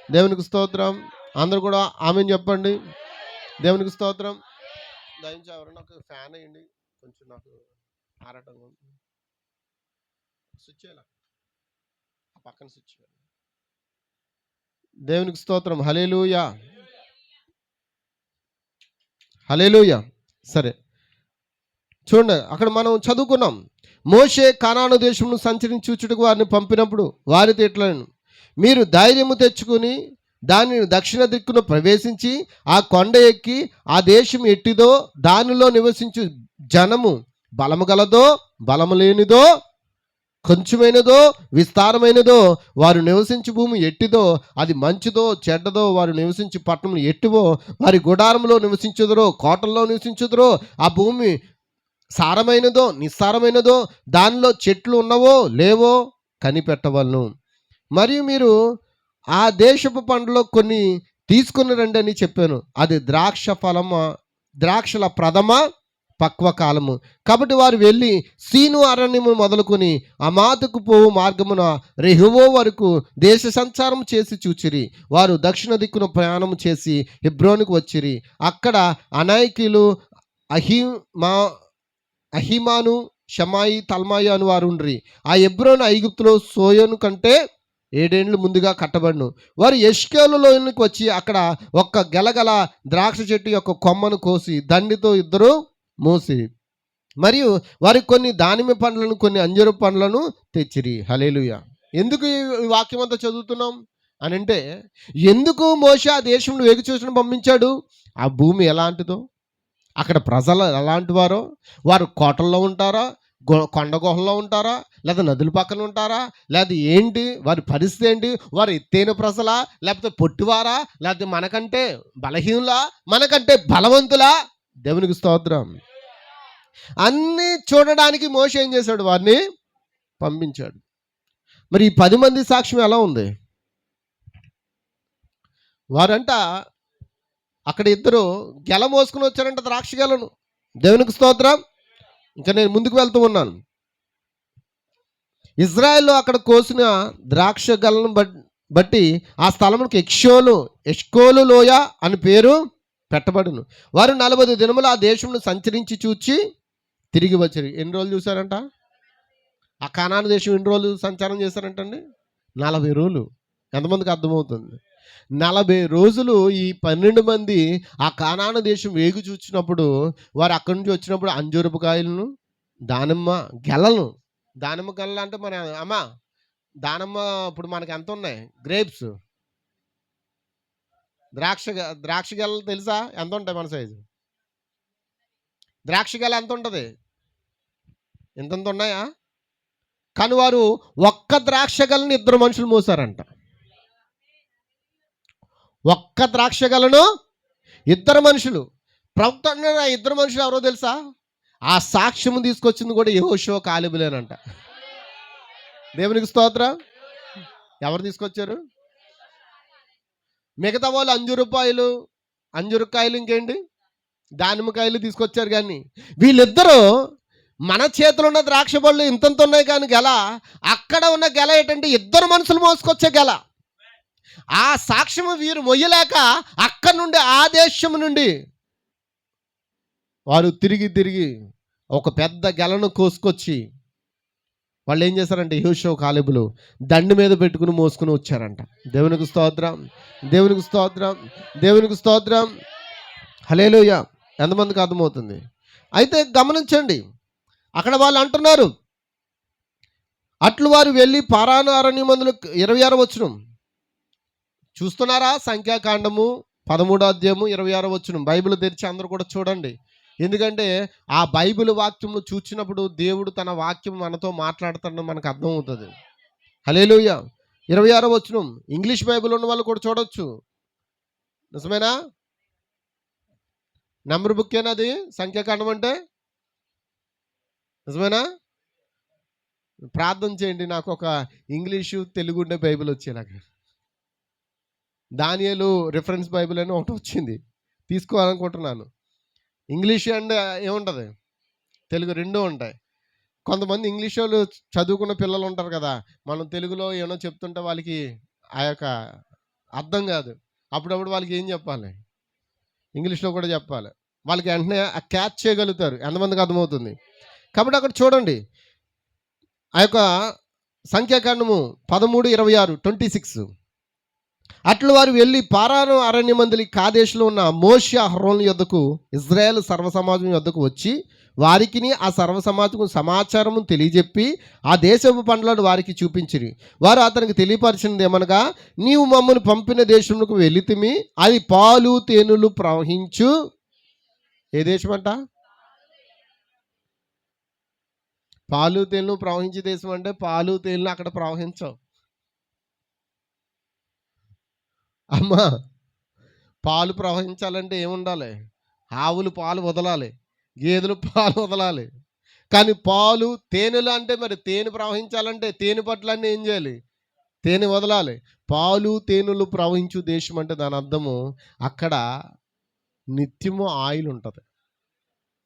దేవునికి స్తోత్రం. అందరూ కూడా ఆమేన్ చెప్పండి. దేవునికి స్తోత్రం. దయించి ఎవరైనా ఒక ఫ్యాన్ వేయండి, కొంచెం నాకు ఆరాటంగా ఉంది. స్విచ్ చేయాల, ఆ పక్కన స్విచ్ చేయాలి. దేవునికి స్తోత్రం. హల్లెలూయా, హల్లెలూయా. సరే చూడండి, అక్కడ మనం చదువుకున్నాం, మోషే కానాను దేశమును సంచరించి చూచుటకు వారిని పంపినప్పుడు వారితో ఇట్లను, మీరు ధైర్యము తెచ్చుకుని దానిని దక్షిణ దిక్కున ప్రవేశించి ఆ కొండ ఎక్కి ఆ దేశం ఎట్టిదో దానిలో నివసించు జనము బలము గలదో బలము లేనిదో, కొంచెమైనదో విస్తారమైనదో, వారు నివసించు భూమి ఎట్టిదో అది మంచిదో చెడ్డదో, వారు నివసించు పట్టణం ఎట్టివో వారి గుడారంలో నివసించుదరో కోటల్లో నివసించుదరో, ఆ భూమి సారమైనదో నిస్సారమైనదో, దానిలో చెట్లు ఉన్నవో లేవో కనిపెట్టవలను. మరియు మీరు ఆ దేశపు పండ్లలో కొన్ని తీసుకుని రండి అని చెప్పాను. అది ద్రాక్షల ప్రథమ పక్వ కాలము. కాబట్టి వారు వెళ్ళి సీను అరణ్యము మొదలుకొని అమాతుకు పోవు మార్గమున రెహోబో వరకు దేశ సంచారం చేసి చూచిరి. వారు దక్షిణ దిక్కున ప్రయాణం చేసి హెబ్రోనుకు వచ్చిరి. అక్కడ అనాయికీలు అహిమాను షమాయి తల్మాయి అని వారు ఉండ్రి. ఆ హెబ్రోను ఐగుప్తులో సోయోను కంటే 7 ఏండ్లు ముందుగా కట్టబడును. వారు ఎష్కేలులోనికి వచ్చి అక్కడ ఒక్క గెలగల ద్రాక్ష చెట్టు యొక్క కొమ్మను కోసి దండితో ఇద్దరు మోసి, మరియు వారికి కొన్ని దానిమ్మ పండ్లను కొన్ని అంజూరపు పండ్లను తెచ్చిరి. హల్లెలూయా. ఎందుకు ఈ వాక్యం అంతా చదువుతున్నాం అని అంటే, ఎందుకు మోషే ఆ దేశంలో వేగు చూసిన పంపించాడు? ఆ భూమి ఎలాంటిదో, అక్కడ ప్రజలు ఎలాంటి వారో, వారు కోటల్లో ఉంటారా, కొండ గుహల్లో ఉంటారా, లేదా నదుల పక్కన ఉంటారా, లేదా ఏంటి వారి పరిస్థితి ఏంటి, వారు ఎత్తైన ప్రజలా లేకపోతే పొట్టివారా, లేకపోతే మనకంటే బలహీనులా మనకంటే బలవంతులా? దేవునికి స్తోత్రం. అన్నీ చూడడానికి మోషే ఏం చేశాడు? వారిని పంపించాడు. మరి ఈ 10 మంది సాక్ష్యం ఎలా ఉంది? వారంట అక్కడ ఇద్దరు గెల మోసుకుని వచ్చారంట, ద్రాక్ష గెలను. దేవునికి స్తోత్రం. ఇంకా నేను ముందుకు వెళ్తూ ఉన్నాను. ఇజ్రాయెల్లో అక్కడ కోసిన ద్రాక్ష గెలను బట్టి ఆ స్థలమునికి ఎష్కోలు లోయ అని పేరు పెట్టబడును. వారు 40 దినములు ఆ దేశంలో సంచరించి చూచి తిరిగి వచ్చారు. ఎన్ని రోజులు చూశారంట? ఆ కానాను దేశం ఎన్ని రోజులు సంచారం చేశారంటండి? 40 రోజులు. ఎంతమందికి అర్థమవుతుంది? 40 రోజులు ఈ 12 మంది ఆ కానాను దేశం వేగు చూచినప్పుడు, వారు అక్కడి నుంచి వచ్చినప్పుడు అంజూరపు కాయలను, దానిమ్మ గెలలు అంటే మన అమ్మ దానిమ్మ ఇప్పుడు మనకి ఎంత ఉన్నాయి? గ్రేప్స్, ద్రాక్ష గెలలు తెలుసా ఎంత ఉంటాయి? మన సైజు ద్రాక్ష గెల ఎంత ఉంటుంది? ఇంతంత ఉన్నాయా? కానీ వారు ఒక్క ద్రాక్ష గెలను 2 మనుషులు మోసారంట. ఒక్క ద్రాక్ష గెలను 2 మనుషులు. ప్రవక్త అన్నారు, ఆ 2 మనుషులు ఎవరో తెలుసా? ఆ సాక్ష్యం తీసుకొచ్చింది కూడా యెహోషువ కాలేబులేనంట. దేవునికి స్తోత్రం. ఎవరు తీసుకొచ్చారు? మిగతా వాళ్ళు అంజూరకాయలు ఇంకేంటి దానిమ్మకాయలు తీసుకొచ్చారు. కానీ వీళ్ళిద్దరూ మన చేతిలో ఉన్న ద్రాక్ష పళ్ళు ఇంతంత ఉన్నాయి, కానీ గెల అక్కడ ఉన్న గెల ఏంటంటే 2 మనుషులు మోసుకొచ్చే గెల. ఆ సాక్ష్యము వీరు మొయ్యలేక అక్కడి నుండి ఆ దేశం నుండి వారు తిరిగి ఒక పెద్ద గెలను కోసుకొచ్చి వాళ్ళు ఏం చేశారంటే యెహోషువ కాలేబులు దండి మీద పెట్టుకుని మోసుకుని వచ్చారంట. దేవునికి స్తోత్రం, దేవునికి స్తోత్రం, దేవునికి స్తోత్రం. హల్లెలూయా. ఎంతమందికి అర్థమవుతుంది? అయితే గమనించండి, అక్కడ వాళ్ళు అంటున్నారు, అట్లు వారు వెళ్ళి పారాను అరణ్యమందులు 26వ వచనం చూస్తున్నారా? సంఖ్యాకాండము 13వ అధ్యాయము 26వ వచనం. బైబిల్ తెరిచి అందరూ కూడా చూడండి. ఎందుకంటే ఆ బైబిల్ వాక్యము చూసినప్పుడు దేవుడు తన వాక్యం మనతో మాట్లాడుతాడని మనకు అర్థమవుతుంది. హల్లెలూయా. 26వ వచనం. ఇంగ్లీష్ బైబిల్ ఉన్న వాళ్ళు కూడా చూడొచ్చు. నిజమేనా? నంబర్ బుక్ ఏనాది సంఖ్యాకాండం అంటే? నిజమేనా? ప్రార్థన చేయండి నాకు ఒక ఇంగ్లీషు తెలుగు ఉండే బైబిల్ వచ్చేలాగా. దానియేలు రిఫరెన్స్ బైబిల్ అని ఒకటి వచ్చింది, తీసుకోవాలనుకుంటున్నాను. ఇంగ్లీష్ అండ్ ఏముంటుంది, తెలుగు 2 ఉంటాయి. కొంతమంది ఇంగ్లీష్ వాళ్ళు చదువుకున్న పిల్లలు ఉంటారు కదా, మనం తెలుగులో ఏమో చెప్తుంటే వాళ్ళకి ఆ యొక్క అర్థం కాదు. అప్పుడప్పుడు వాళ్ళకి ఏం చెప్పాలి? ఇంగ్లీష్లో కూడా చెప్పాలి. వాళ్ళకి వెంటనే క్యాచ్ చేయగలుగుతారు. ఎంతమందికి అర్థమవుతుంది? కాబట్టి అక్కడ చూడండి, ఆ యొక్క సంఖ్యాకాండము 13:26, 26. అట్లు వారు వెళ్ళి పారాను అరణ్యమందలి కాదేశులో ఉన్న మోషే అహరోనుల యొద్దకు ఇజ్రాయేల్ సర్వసమాజం యొద్దకు వచ్చి వారికిని ఆ సర్వసమాజం సమాచారము తెలియజెప్పి ఆ దేశపు పండ్లను వారికి చూపించిరి. వారు అతనికి తెలియపరిచినది ఏమనగా, నీవు మమ్మల్ని పంపిన దేశములకు వెళితిమి, అది పాలు తేనెలు ప్రవహించు ఏ దేశం అంట? పాలు తేనెలు ప్రవహించే దేశం అంటే పాలు తేనెలు అక్కడ ప్రవహించవు అమ్మా. పాలు ప్రవహించాలంటే ఏముండాలి? ఆవులు పాలు వదలాలి, గేదెలు పాలు వదలాలి. కానీ పాలు తేనెలు అంటే మరి తేనె ప్రవహించాలంటే తేనె పట్లన్నీ ఏం చేయాలి? తేనె వదలాలి. పాలు తేనెలు ప్రవహించు దేశం అంటే దాని అర్థము అక్కడ నిత్యము ఆయిల్ ఉంటుంది.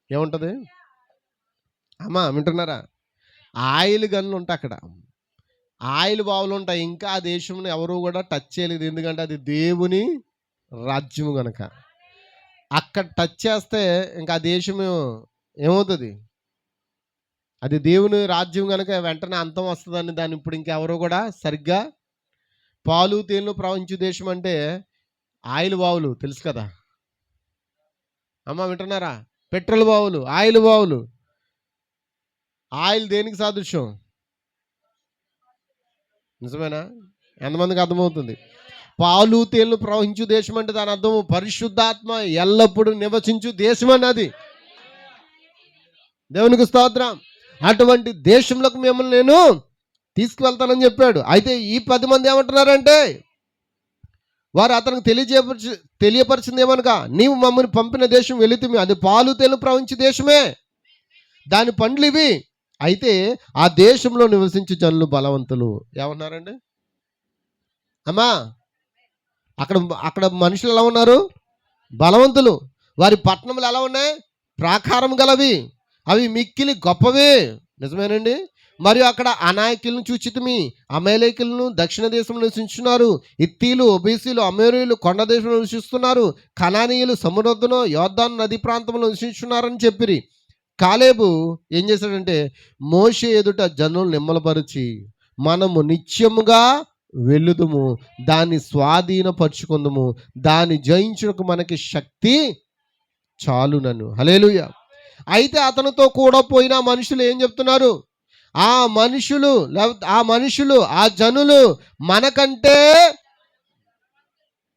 ఏముంటుంది అమ్మా, వింటున్నారా? ఆయిల్ గన్లు ఉంటాయి అక్కడ, ఆయిల్ బావులు ఉంటాయి. ఇంకా ఆ దేశంలో ఎవరు కూడా టచ్ చేయలేదు, ఎందుకంటే అది దేవుని రాజ్యము గనక. అక్కడ టచ్ చేస్తే ఇంకా ఆ దేశం ఏమవుతుంది? అది దేవుని రాజ్యం కనుక వెంటనే అంతం వస్తుందని దాన్ని ఇప్పుడు ఇంకెవరు కూడా సరిగ్గా. పాలు తేనెలు ప్రవహించు దేశం అంటే ఆయిల్ బావులు తెలుసు కదా అమ్మ, వింటున్నారా? పెట్రోల్ బావులు, ఆయిల్ బావులు. ఆయిల్ దేనికి సాదృశ్యం? నిజమేనా? ఎంతమందికి అర్థమవుతుంది? పాలు తేనెలు ప్రవహించు దేశం అంటే దాని అర్థము పరిశుద్ధాత్మ ఎల్లప్పుడూ నివసించు దేశం అన్నది. దేవునికి స్తోత్రం. అటువంటి దేశంలోకి మిమ్మల్ని నేను తీసుకువెళ్తానని చెప్పాడు. అయితే ఈ 10 మంది ఏమంటున్నారంటే, వారు అతనికి తెలియపరిచింది ఏమనగా, నీవు మమ్మల్ని పంపిన దేశం వెళితిమి, అది పాలు తేనెలు ప్రవహించే దేశమే, దాని పండ్లు ఇవి. అయితే ఆ దేశంలో నివసించే జనులు బలవంతులు. ఏమన్నారండి అమ్మా? అక్కడ అక్కడ మనుషులు ఎలా ఉన్నారు? బలవంతులు. వారి పట్టణములు ఎలా ఉన్నాయి? ప్రాకారం గలవి, అవి మిక్కిలి గొప్పవే. నిజమేనండి. మరియు అక్కడ అనాయకులను చూచితిమి, అమేలేకులను దక్షిణ దేశంలో నివసించున్నారు, ఇత్తీలు, ఒబీసీలు, అమోరీయులు కొండ దేశంలో నివసిస్తున్నారు, కనానీయులు సముద్రంలో యోర్దాను నది ప్రాంతంలో నివసించున్నారని చెప్పిరి. కాలేబు ఏం చేశాడంటే, మోషే ఎదుట జనులు నిమ్మలపరిచి, మనము నిత్యముగా వెళ్ళుదుము, దాన్ని స్వాధీనపరుచుకుందుము, దాన్ని జయించుటకు మనకి శక్తి చాలునను. హల్లెలూయా. అయితే అతనితో కూడా పోయిన మనుషులు ఏం చెప్తున్నారు? ఆ మనుషులు ఆ జనులు మనకంటే,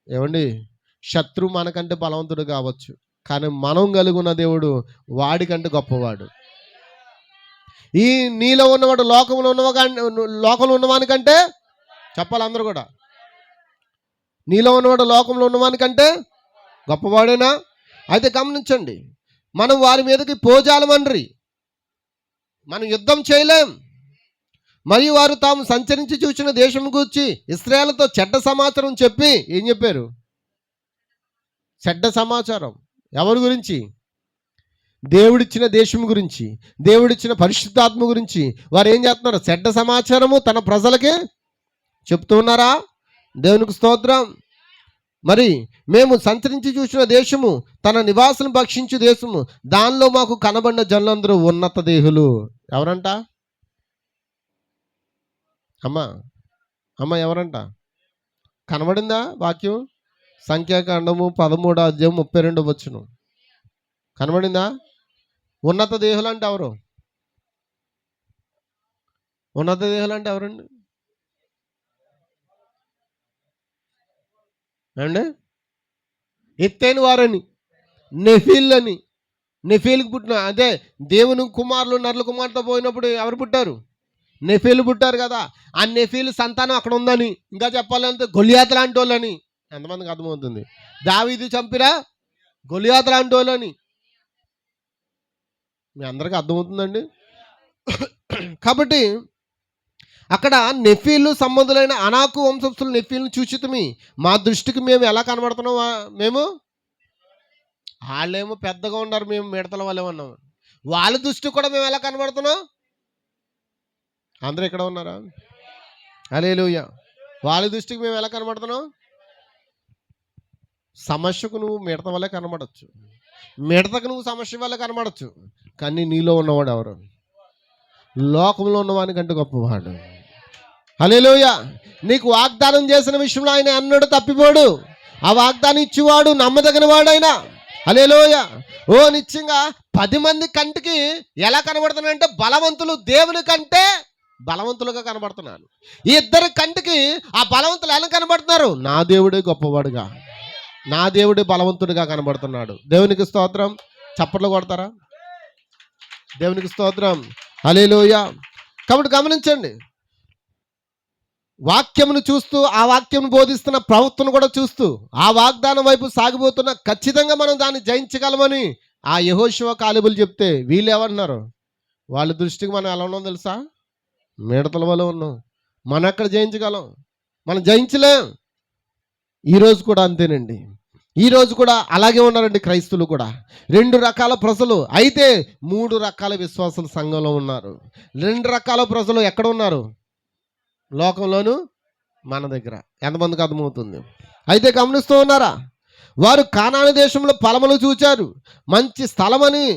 ఏమండి, శత్రువు మనకంటే బలవంతుడు కావచ్చు, కానీ మనం కలిగిన దేవుడు వాడికంటే గొప్పవాడు. ఈ నీలో ఉన్నవాడు లోకంలో ఉన్నవానికంటే, చెప్పాలి అందరూ కూడా, నీలో ఉన్నవాడు లోకంలో ఉన్నవానికంటే గొప్పవాడేనా? అయితే గమనించండి, మనం వారి మీదకి పోజాలమనరి, మనం యుద్ధం చేయలేం. మరియు వారు తాము సంచరించి చూసిన దేశం గురించి ఇశ్రాయేలుతో చెడ్డ సమాచారం చెప్పి ఏం చెప్పారు? చెడ్డ సమాచారం. ఎవరి గురించి? దేవుడిచ్చిన దేశం గురించి, దేవుడిచ్చిన పరిశుద్ధాత్మ గురించి వారు ఏం చేస్తున్నారు? చెడ్డ సమాచారము తన ప్రజలకే చెప్తూ ఉన్నారా? దేవునికి స్తోత్రం. మరి మేము సంచరించి చూసిన దేశము తన నివాసులను భక్షించు దేశము, దానిలో మాకు కనబడిన జనులందరూ ఉన్నత దేహులు. ఎవరంట అమ్మా? ఎవరంట? కనబడిందా వాక్యం? సంఖ్యాకాండము 13:32 కనబడిందా? ఉన్నత దేహులు అంటే ఎవరు? ఉన్నత దేహులు అంటే ఎవరండి అండి? ఎత్తైన వారని, నెఫీళ్ళని. నెఫీలకు పుట్టిన అదే దేవుని కుమారులు నరుల కుమార్తె పోయినప్పుడు ఎవరు పుట్టారు? నెఫీలు పుట్టారు కదా. ఆ నెఫీలు సంతానం అక్కడ ఉందని, ఇంకా చెప్పాలంటే గొలియాత్ లాంటి వాళ్ళని. ఎంతమందికి అర్థమవుతుంది? దావీదు చంపిరా గొలియాత్ లాంటి వాళ్ళని. మీ అందరికీ అర్థమవుతుందండి? కాబట్టి అక్కడ నెఫీలు సంబంధులైన అనాకు వంశస్థులు నెఫీలను చూచితిమి, మా దృష్టికి మేము ఎలా కనబడుతున్నాం? మేము, వాళ్ళేమో పెద్దగా ఉన్నారు, మేము మిడతల వాళ్ళే ఉన్నాం. వాళ్ళ దృష్టికి కూడా మేము ఎలా కనబడుతున్నాం? అందరూ ఇక్కడ ఉన్నారా? హల్లెలూయా. వాళ్ళ దృష్టికి మేము ఎలా కనబడుతున్నాం? సమస్యకు నువ్వు మిడత వల్లే కనబడచ్చు, మిడతకు నువ్వు సమస్య వల్లే కనబడచ్చు, కానీ నీలో ఉన్నవాడు ఎవరు? లోకంలో ఉన్నవానికంటే గొప్పవాడు. హల్లెలూయా. నీకు వాగ్దానం చేసిన విషయంలో ఆయన అన్నడు తప్పిపోడు. ఆ వాగ్దానం ఇచ్చేవాడు నమ్మదగిన వాడైనా. హల్లెలూయా. నిశ్చయంగా 10 మంది కంటికి ఎలా కనబడుతున్నారంటే బలవంతులు దేవుని కంటే బలవంతులుగా కనబడుతున్నారు. ఈ ఇద్దరి కంటికి ఆ బలవంతులు ఎలా కనబడుతున్నారు? నా దేవుడే గొప్పవాడుగా, నా దేవుడే బలవంతుడిగా కనబడుతున్నాడు. దేవునికి స్తోత్రం. చప్పట్లు కొడతారా? దేవునికి స్తోత్రం. హల్లెలూయా. కాబట్టి గమనించండి, వాక్యమును చూస్తూ ఆ వాక్యమును బోధిస్తున్న ప్రవక్తను కూడా చూస్తూ ఆ వాగ్దానం వైపు సాగిపోతున్న ఖచ్చితంగా మనం దాన్ని జయించగలమని ఆ యెహోషువ కాలేబులు చెప్తే వీళ్ళు ఏమంటున్నారు? వాళ్ళ దృష్టికి మనం ఎలా ఉన్నాం తెలుసా? మిడతల వల్ల ఉన్నాం. మనం ఎక్కడ జయించగలం? మనం జయించలేం. ఈరోజు కూడా అంతేనండి. ఈరోజు కూడా అలాగే ఉన్నారండి క్రైస్తవులు కూడా. 2 రకాల ప్రజలు, అయితే 3 రకాల విశ్వాసులు సంఘంలో ఉన్నారు. 2 రకాల ప్రజలు ఎక్కడ ఉన్నారు? లోకంలోను, మన దగ్గర. ఎంతమందికి అర్థమవుతుంది? అయితే గమనిస్తూ ఉన్నారా? వారు కానాను దేశంలో ఫలములు చూచారు, మంచి స్థలమని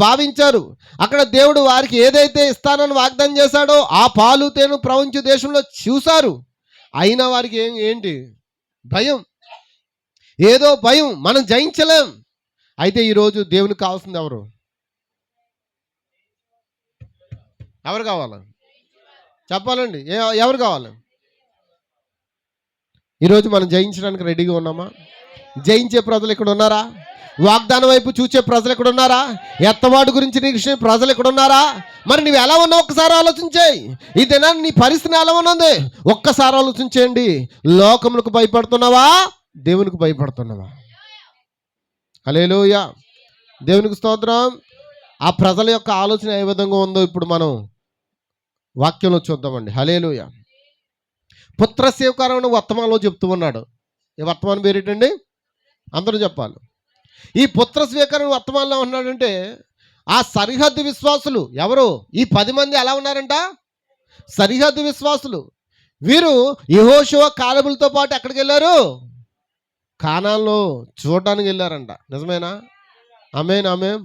భావించారు. అక్కడ దేవుడు వారికి ఏదైతే ఇస్తానని వాగ్దానం చేశాడో ఆ పాలు తేను ప్రవహించే దేశంలో చూశారు. అయినా వారికి ఏంటి? భయం. ఏదో భయం, మనం జయించలేం. అయితే ఈరోజు దేవునికి కావాల్సింది ఎవరు? ఎవరు కావాలి చెప్పాలండి? ఎవరు కావాలి? ఈరోజు మనం జయించడానికి రెడీగా ఉన్నామా? జయించే ప్రజలు ఇక్కడ ఉన్నారా? వాగ్దానం వైపు చూసే ప్రజలు ఇక్కడ ఉన్నారా? ఎత్తవాడు గురించి నిరీక్షించే ప్రజలు ఇక్కడ ఉన్నారా? మరి నువ్వు ఎలా ఉన్నావు ఒక్కసారి ఆలోచించేయి. ఈ దినాన్ని నీ పరిస్థితి ఎలా ఉన్నది ఒక్కసారి ఆలోచించేయండి. లోకములకు భయపడుతున్నావా? దేవునికి భయపడుతున్నావా? హల్లెలూయా. దేవునికి స్తోత్రం. ఆ ప్రజల యొక్క ఆలోచన ఏ విధంగా ఉందో ఇప్పుడు మనం వాక్యంలో చూద్దామండి. హల్లెలూయా. పుత్ర సేవకారమైన వర్తమానంలో చెప్తూ ఉన్నాడు. ఈ వర్తమానం పేరేటండి? అందరూ చెప్పాలి. ఈ పుత్ర స్వీకరణ వర్తమానంలో ఉన్నాడంటే ఆ సరిహద్దు విశ్వాసులు ఎవరు? ఈ 10 మంది ఎలా ఉన్నారంట? సరిహద్దు విశ్వాసులు. వీరు యెహోషువ కాలేబులతో పాటు ఎక్కడికి వెళ్ళారు? కానాన్లో చూడడానికి వెళ్ళారంట. నిజమేనా? ఆమేన్, ఆమేన్.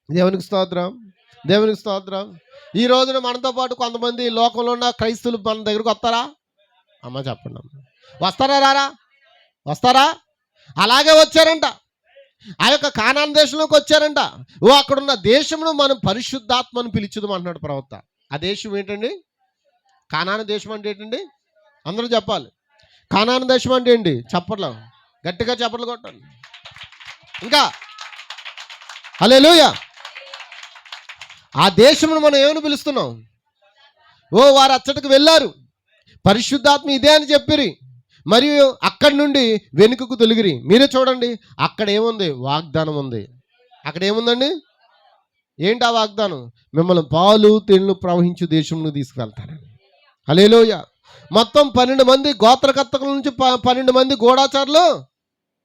దేవునికి స్తోత్రం, దేవునికి స్తోత్రం. ఈ రోజున మనతో పాటు కొంతమంది లోకంలో ఉన్న క్రైస్తవులు మన దగ్గరకు వస్తారా? అమ్మ చెప్పండి అమ్మ. వస్తారా? రారా? వస్తారా? అలాగే వచ్చారంట. ఆ యొక్క కానాన్ దేశంలోకి వచ్చారంట. అక్కడున్న దేశంలో మనం పరిశుద్ధాత్మను పిలిచుదాం అంటున్నాడు ప్రవక్త. ఆ దేశం ఏంటండి? కానాను దేశం అంటే ఏంటండి? అందరూ చెప్పాలి. కానాను దేశం అంటే ఏంటి? చప్పట్లు, గట్టిగా చప్పట్లు కొట్టండి. ఇంకా హల్లెలూయా. ఆ దేశంలో మనం ఏమని పిలుస్తున్నాం? వారు అచ్చటికి వెళ్ళారు, పరిశుద్ధాత్మ ఇదే అని చెప్పిరి, మరియు అక్కడి నుండి వెనుకకు తొలగిరి. మీరే చూడండి, అక్కడ ఏముంది? వాగ్దానం ఉంది. అక్కడ ఏముందండి? ఏంటి ఆ వాగ్దానం? మిమ్మల్ని పాలు తేనెలు ప్రవహించు దేశంలో తీసుకువెళ్తానని. హల్లెలూయా. మొత్తం 12 మంది గోత్రకర్తల నుంచి 12 మంది గూఢాచారులు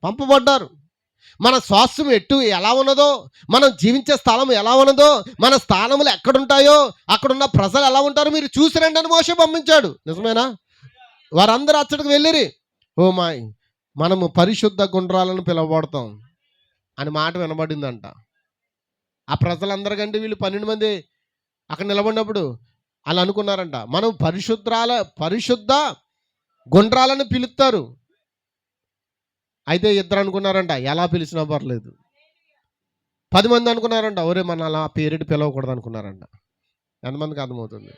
పంపబడ్డారు. మన స్వాస్థ్యం ఎలా ఉన్నదో, మనం జీవించే స్థలం ఎలా ఉన్నదో, మన స్థానములు ఎక్కడుంటాయో, అక్కడున్న ప్రజలు ఎలా ఉంటారో మీరు చూసి రండి అని మోషే పంపించాడు. నిజమేనా? వారందరూ అచ్చడికి వెళ్ళిరి. మాయ్, మనము పరిశుద్ధ గుండ్రాలను పిలువబడతాం అని మాట వినబడిందంట. ఆ ప్రజలందరికంటే వీళ్ళు 12 మంది అక్కడ నిలబడినప్పుడు అలా అనుకున్నారంట, మనం పరిశుద్ధ గుండ్రాలను పిలుస్తారు. అయితే ఇద్దరు అనుకున్నారంట, ఎలా పిలిచినా పర్లేదు. 10 మంది అనుకున్నారంట, ఒరే మన అలా పేరెట్టి పిలవకూడదు అనుకున్నారంట. ఎంతమందికి అర్థమవుతుంది?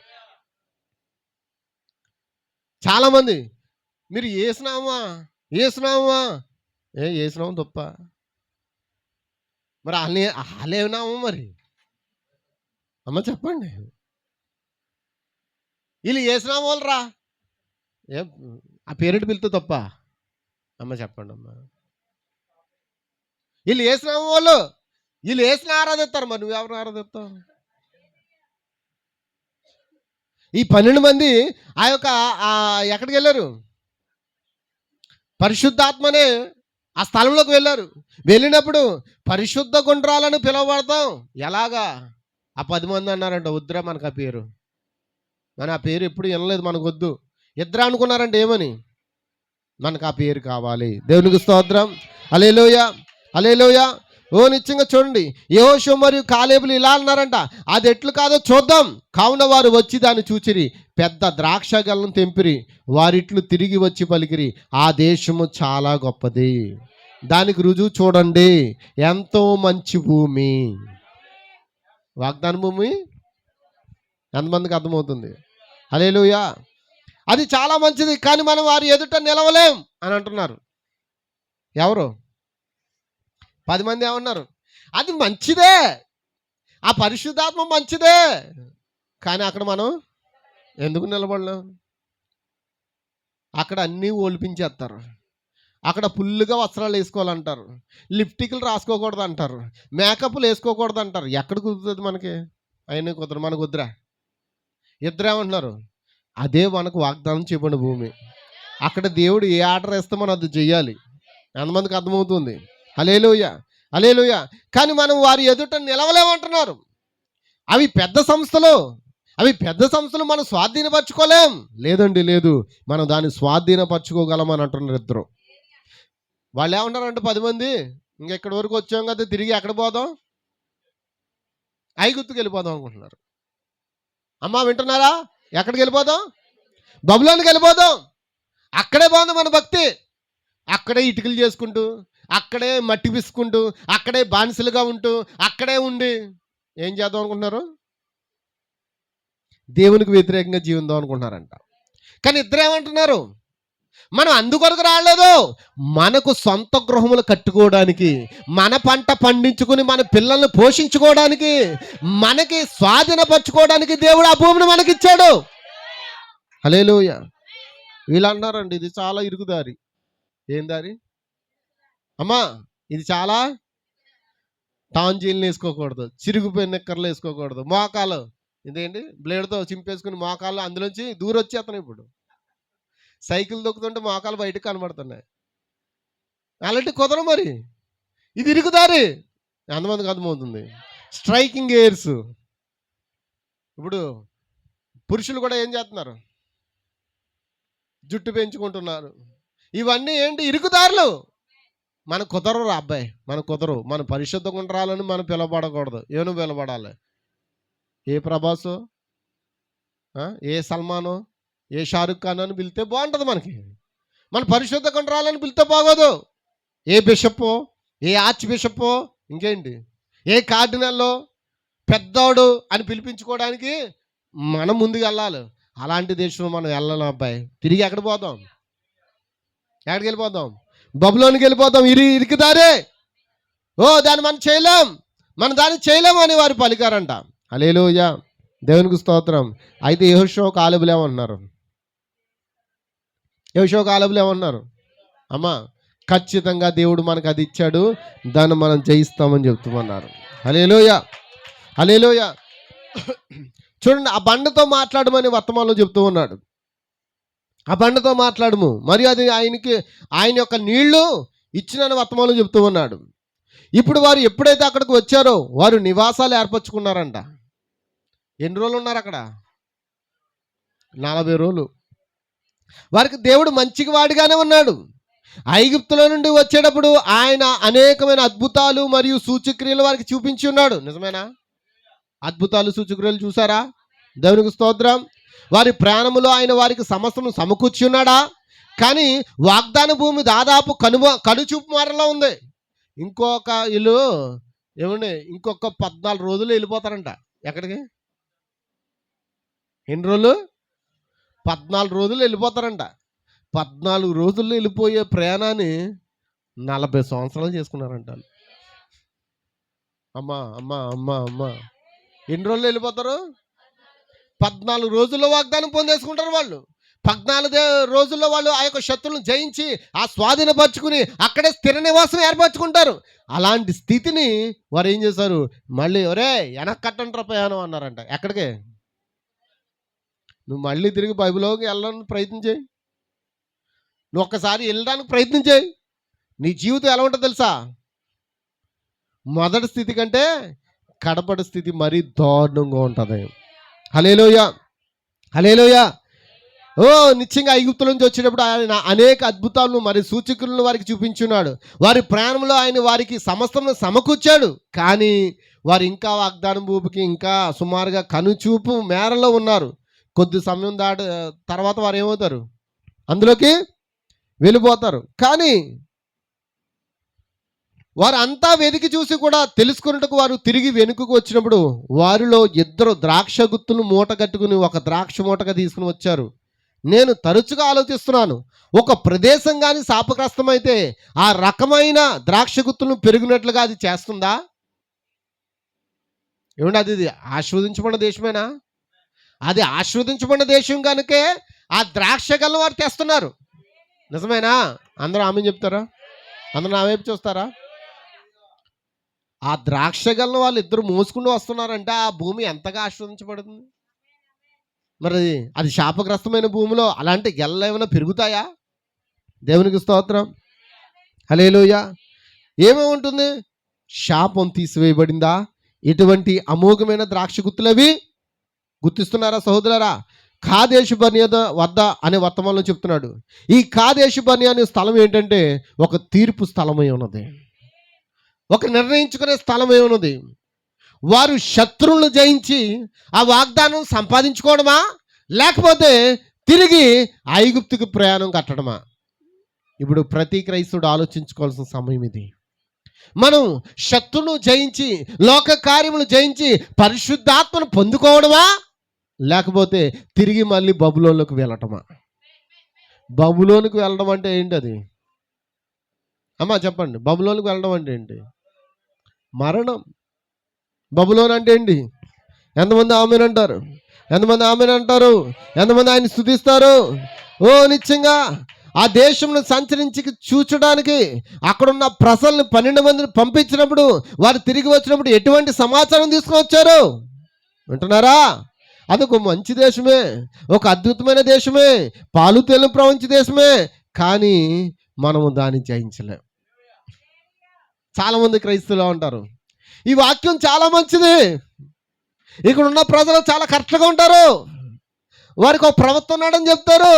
చాలామంది మీరు ఏసునామా ఏసునామం తప్ప, మరి వాళ్ళేనామా మరి అమ్మ చెప్పండి. వీళ్ళు ఏసునామా వాళ్ళు రా, ఆ పేరెట్టి పిలితే తప్ప అమ్మ చెప్పండి అమ్మ. వీళ్ళు ఏసునామా వాళ్ళు, వీళ్ళు ఏసుని ఆరాధిస్తారు, మరి నువ్వెవరు ఆరాధిస్తావు? ఈ 12 మంది ఆ యొక్క ఎక్కడికి వెళ్ళారు? పరిశుద్ధాత్మనే ఆ స్థలంలోకి వెళ్ళారు. వెళ్ళినప్పుడు పరిశుద్ధ గుండ్రాలను పిలువబడతాం. ఎలాగా? ఆ 10 మంది అన్నారంట, వద్దురా మనకు ఆ పేరు, మన ఆ పేరు ఎప్పుడు వినలేదు, మనకు వద్దు. ఇద్దరు అనుకున్నారంట, ఏమని? మనకు ఆ పేరు కావాలి. దేవునికి స్తోత్రం. హల్లెలూయా, హల్లెలూయా. ఓ నిశ్చయంగా చూడండి, యెహోషువ మరియు కాలేబులు ఇలా అన్నారంట, అది ఎట్లు కాదో చూద్దాం. కావున వారు వచ్చి దాన్ని చూచిరి, పెద్ద ద్రాక్ష గెలను తెంపిరి, వారిట్లు తిరిగి వచ్చి పలికిరి, ఆ దేశము చాలా గొప్పది, దానికి రుజువు చూడండి, ఎంతో మంచి భూమి. వాగ్దాన భూమి ఎంతమందికి అర్థమవుతుంది? హల్లెలూయా. అది చాలా మంచిది, కానీ మనం వారి ఎదుట నిలవలేం అని అంటున్నారు. ఎవరు? 10 మంది ఏమన్నారు? అది మంచిదే, ఆ పరిశుద్ధాత్మ మంచిదే, కానీ అక్కడ మనం ఎందుకు నిలబడలేం? అక్కడ అన్నీ ఓల్పించేస్తారు, అక్కడ ఫుల్గా వస్త్రాలు వేసుకోవాలంటారు, లిప్టిక్లు రాసుకోకూడదు అంటారు, మేకప్లు వేసుకోకూడదు అంటారు. ఎక్కడ కుదురుతుంది మనకి? అయినా కుదరదు, మనకు వద్దురా. ఇద్దరు ఏమంటున్నారు? అదే మనకు వాగ్దానం చేయబడిన భూమి. అక్కడ దేవుడు ఏ ఆర్డర్ వేస్తే మనం అది చెయ్యాలి. ఎంతమందికి అర్థమవుతుంది? హల్లెలూయా, హల్లెలూయా. కానీ మనం వారి ఎదుట నిలవలేమంటున్నారు. అవి పెద్ద సంస్థలు, మనం స్వాధీనపరచుకోలేం. లేదండి, లేదు, మనం దాన్ని స్వాధీనపరచుకోగలమని అంటున్నారు ఇద్దరు. వాళ్ళు ఏమంటారంటే 10 మంది, ఇంకెక్కడి వరకు వచ్చాం కదా, తిరిగి ఎక్కడ పోదాం? ఐగుప్తుకి వెళ్ళిపోదాం అనుకుంటున్నారు. అమ్మా వింటున్నారా? ఎక్కడికి వెళ్ళిపోదాం? బబులోనికి వెళ్ళిపోదాం. అక్కడే బాగుంది మన భక్తి. అక్కడే ఇటుకలు చేసుకుంటూ, అక్కడే మట్టి పిసుకుంటూ, అక్కడే బానిసలుగా ఉంటూ, అక్కడే ఉండి ఏం చేద్దాం అనుకుంటున్నారు? దేవునికి వ్యతిరేకంగా జీవిద్దాం అనుకుంటున్నారంట. కానీ ఇద్దరు ఏమంటున్నారు? మనం అందుకొరకు రాలేదు, మనకు సొంత గృహములు కట్టుకోవడానికి, మన పంట పండించుకుని మన పిల్లల్ని పోషించుకోవడానికి, మనకి స్వాధీనపరచుకోవడానికి దేవుడు ఆ భూమిని మనకిచ్చాడు. హల్లెలూయా. వీళ్ళు అన్నారండి, ఇది చాలా ఇరుకుదారి. ఏం దారి అమ్మా? ఇది చాలా టాంజీలు వేసుకోకూడదు, చిరిగిపోయిన నిక్కర్లు వేసుకోకూడదు, మోకాలు ఇదేంటి బ్లేడ్తో చింపేసుకుని మోకాలు అందులోంచి దూరొచ్చేస్తున్నాయి. ఇప్పుడు సైకిల్ దొక్కుతుంటే మోకాలు బయటకు కనబడుతున్నాయి. అలాంటి కుదరం. మరి ఇది ఇరుకుదారి. ఎంతమందికి అర్థమవుతుంది? స్ట్రైకింగ్ ఎయిర్స్. ఇప్పుడు పురుషులు కూడా ఏం చేస్తున్నారు? జుట్టు పెంచుకుంటున్నారు. ఇవన్నీ ఏంటి? ఇరుకుదారులు. మన కుదరరు అబ్బాయి, మన కుదరు. మన పరిశుద్ధంగా ఉండాలని మనం పిలవబడకూడదు. ఏను పిలవబడాలి? ఏ ప్రభాసు, ఏ సల్మాను, ఏ షారుఖ్ ఖాన్ అని పిలితే బాగుంటుంది మనకి. మన పరిశుద్ధంగా ఉండాలని పిలితే బాగోదు. ఏ బిషప్పో, ఏ ఆర్చ్ బిషప్పో, ఇంకేంటి ఏ కార్డినల్లో పెద్దోడు అని పిలిపించుకోవడానికి మనం ముందుకు వెళ్ళాలి. అలాంటి దేశంలో మనం వెళ్ళాలి అబ్బాయి. తిరిగి ఎక్కడ పోదాం? ఎక్కడికి వెళ్ళిపోదాం? బబులోనికి వెళ్ళిపోతాం. ఇరికిదారే. దాన్ని మనం చేయలేం, మనం దాన్ని చేయలేము అని వారు పలికారంట. హల్లెలూయా, దేవునికి స్తోత్రం. అయితే యెహోషువ కాలేబులు ఏమన్నారు? యెహోషువ కాలేబులు ఏమన్నారు? అమ్మా ఖచ్చితంగా దేవుడు మనకు అది ఇచ్చాడు, దాన్ని మనం జయిస్తామని చెప్తున్నారు. హల్లెలూయా, హల్లెలూయా. చూడండి, ఆ బండతో మాట్లాడమని వర్తమానంలో చెప్తూ ఉన్నాడు. ఆ బండతో మాట్లాడము, మరియు అది ఆయన యొక్క నీళ్లు ఇచ్చినని వర్తమానంలో చెప్తూ ఉన్నాడు. ఇప్పుడు వారు ఎప్పుడైతే అక్కడికి వచ్చారో వారు నివాసాలు ఏర్పరచుకున్నారంట. ఎన్ని రోజులు ఉన్నారు అక్కడ? 40 రోజులు. వారికి దేవుడు మంచిగా వాడిగానే ఉన్నాడు. ఐగుప్తులో నుండి వచ్చేటప్పుడు ఆయన అనేకమైన అద్భుతాలు మరియు సూచక్రియలు వారికి చూపించి ఉన్నాడు. నిజమేనా? అద్భుతాలు సూచక్రియలు చూసారా? దేవునికి స్తోత్రం. వారి ప్రాణములో ఆయన వారికి సమస్తను సమకూర్చి ఉన్నాడా? కానీ వాగ్దాన భూమి దాదాపు కనుచూపు మారలో ఉంది. ఇంకొక ఇల్లు ఏమండి, ఇంకొక 14 రోజులు వెళ్ళిపోతారంట. ఎక్కడికి? ఎన్ని రోజులు? 14 రోజులు వెళ్ళిపోతారంట. 14 రోజుల్లో వెళ్ళిపోయే ప్రయాణాన్ని 40 సంవత్సరాలు చేసుకున్నారంట. అమ్మా అమ్మా అమ్మా అమ్మా, ఎన్ని రోజులు వెళ్ళిపోతారు? 14 రోజుల్లో వాగ్దానం పొందేసుకుంటారు వాళ్ళు. 14 రోజుల్లో వాళ్ళు ఆ యొక్క శత్రువులను జయించి ఆ స్వాధీనపరుచుకుని అక్కడే స్థిర నివాసం ఏర్పరచుకుంటారు. అలాంటి స్థితిని వారు ఏం చేశారు? మళ్ళీ ఒరే వెనక్కట్టంటారు ప్రయాణం అన్నారంట. ఎక్కడికి? నువ్వు మళ్ళీ తిరిగి బైబిల్లోకి వెళ్ళడానికి ప్రయత్నం చేయి. నువ్వు ఒక్కసారి వెళ్ళడానికి ప్రయత్నం చేయి. నీ జీవితం ఎలా ఉంటుందో తెలుసా? మొదటి స్థితి కంటే కడపటి స్థితి మరీ దారుణంగా ఉంటుంది. హల్లెలూయా, హల్లెలూయా. నిశ్చయంగా ఐగుప్తుల నుంచి వచ్చేటప్పుడు ఆయన అనేక అద్భుతాలను మరి సూచకులను వారికి చూపించున్నాడు. వారి ప్రయాణంలో ఆయన వారికి సమస్తమును సమకూర్చాడు. కానీ వారు ఇంకా వాగ్దానం భూమికి ఇంకా సుమారుగా కనుచూపు మేరలో ఉన్నారు. కొద్ది సమయం తర్వాత వారు ఏమవుతారు? అందులోకి వెళ్ళిపోతారు. కానీ వారు అంతా వెతికి చూసి కూడా తెలుసుకున్నట్టుకు వారు తిరిగి వెనుకకు వచ్చినప్పుడు వారిలో 2 ద్రాక్ష గుత్తులు మూట కట్టుకుని ఒక ద్రాక్ష మూటగా తీసుకుని వచ్చారు. నేను తరచుగా ఆలోచిస్తున్నాను, ఒక ప్రదేశం కానీ శాపగ్రస్తమైతే ఆ రకమైన ద్రాక్ష గుత్తులను పెరిగినట్లుగా అది చేస్తుందా? ఏమంటే అది ఆస్వాదించబడిన దేశమేనా? అది ఆస్వాదించబడిన దేశం కనుకే ఆ ద్రాక్ష గలను వారు తెస్తున్నారు. నిజమేనా? అందరూ ఆమె చెప్తారా? అందరూ నా వైపు చూస్తారా? ఆ ద్రాక్ష గలను వాళ్ళు ఇద్దరు మోసుకుంటూ వస్తున్నారంటే ఆ భూమి ఎంతగా ఆస్వాదించబడుతుంది. మరి అది శాపగ్రస్తమైన భూమిలో అలాంటి గెలలు ఏమైనా పెరుగుతాయా? దేవునికి స్తోత్రం, హల్లెలూయా. ఏమేముంటుంది? శాపం తీసివేయబడిందా? ఎటువంటి అమోఘమైన ద్రాక్ష గుత్తులవి గుర్తిస్తున్నారా సహోదరులారా? కాదేశు బర్నియా వద్ద అనే వర్తమానంలో చెప్తున్నాడు. ఈ కాదేశు బర్నియా అనే స్థలం ఏంటంటే ఒక తీర్పు స్థలమై ఉన్నది, ఒక నిర్ణయించుకునే స్థలమై ఉన్నది. వారు శత్రువులను జయించి ఆ వాగ్దానం సంపాదించుకోవడమా, లేకపోతే తిరిగి ఐగుప్తుకు ప్రయాణం కట్టడమా? ఇప్పుడు ప్రతి క్రైస్తవుడు ఆలోచించుకోవాల్సిన సమయం ఇది. మనం శత్రువును జయించి లోక కార్యములు జయించి పరిశుద్ధాత్మను పొందుకోవడమా, లేకపోతే తిరిగి మళ్ళీ బబులోనుకు వెళ్ళటమా? బబులోనుకు వెళ్ళడం అంటే ఏంటి? అది అమ్మా చెప్పండి. బబులోనుకు వెళ్ళడం అంటే ఏంటి? మరణం. బబులోన్ అంటే ఏంటి? ఎంతమంది ఆమెన్ అంటారు? ఎంతమంది ఆమెన్ అంటారు? ఎంతమంది ఆయన స్తుతిస్తారు? నిశ్చయంగా ఆ దేశంలో సంచరించి చూచడానికి అక్కడున్న ప్రజల్ని 12 మందిని పంపించినప్పుడు వారు తిరిగి వచ్చినప్పుడు ఎటువంటి సమాచారం తీసుకొని వచ్చారు? వింటున్నారా? అదొక మంచి దేశమే, ఒక అద్భుతమైన దేశమే, పాలు తేనెలు ప్రవహించే దేశమే. కానీ మనము దాన్ని జయించలేం. చాలామంది క్రైస్తవులు ఉంటారు, ఈ వాక్యం చాలా మంచిది, ఇక్కడ ఉన్న ప్రజలు చాలా కరెక్ట్గా ఉంటారు, వారికి ఒక ప్రవక్త ఉన్నాడని చెప్తారు,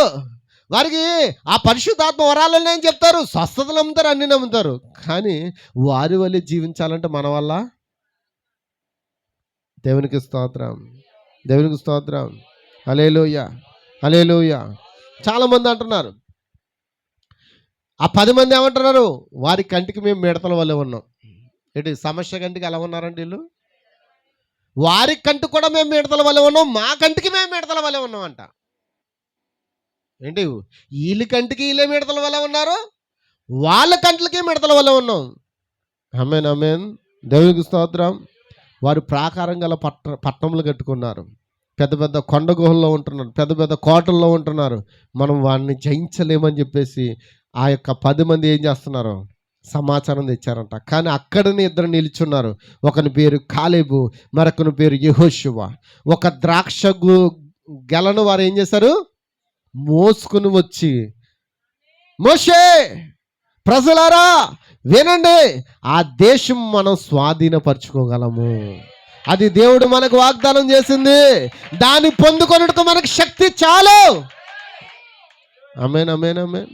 వారికి ఆ పరిశుద్ధాత్మ వరాలని అని చెప్తారు, స్వస్థతలు నమ్ముతారు, అన్ని నమ్ముతారు. కానీ వారి వల్లే జీవించాలంటే మన వల్ల? దేవునికి స్తోత్రం, దేవునికి స్తోత్రం, హల్లెలూయా, హల్లెలూయా. చాలామంది అంటున్నారు, ఆ 10 మంది ఏమంటున్నారు? వారి కంటికి మేము మిడతల వల్లే ఉన్నాం. ఏంటి సమస్య కంటికి ఎలా ఉన్నారండి వీళ్ళు? వారి కంటికి కూడా మేము మిడతల వల్లే ఉన్నాం, మా కంటికి మేము మిడతల వల్లే ఉన్నాం అంట. ఏంటి వీళ్ళ కంటికి వీళ్ళే మిడతల వల్లే ఉన్నారు, వాళ్ళ కంట్లకి మిడతల వల్లే ఉన్నాం. ఆమేన్, ఆమేన్, దేవునికి స్తోత్రం. వారు ప్రాకారం గల పట్టణములు కట్టుకున్నారు, పెద్ద పెద్ద కొండ గుహల్లో ఉంటున్నారు, పెద్ద పెద్ద కోటల్లో ఉంటున్నారు. మనం వాడిని జయించలేమని చెప్పేసి ఆ యొక్క 10 మంది ఏం చేస్తున్నారు? సమాచారం తెచ్చారంట. కానీ అక్కడనే 2 నిల్చున్నారు. ఒకని పేరు కాలేబు, మరొకని పేరు యెహోషువ. ఒక ద్రాక్ష గెలను వారు ఏం చేశారు? మోసుకుని వచ్చి, మోషే ప్రజలారా వినండి, ఆ దేశం మనం స్వాధీనపరచుకోగలము, అది దేవుడు మనకు వాగ్దానం చేసింది, దాన్ని పొందుకొనుటకు మనకు శక్తి చాలు. ఆమేన్, ఆమేన్, ఆమేన్,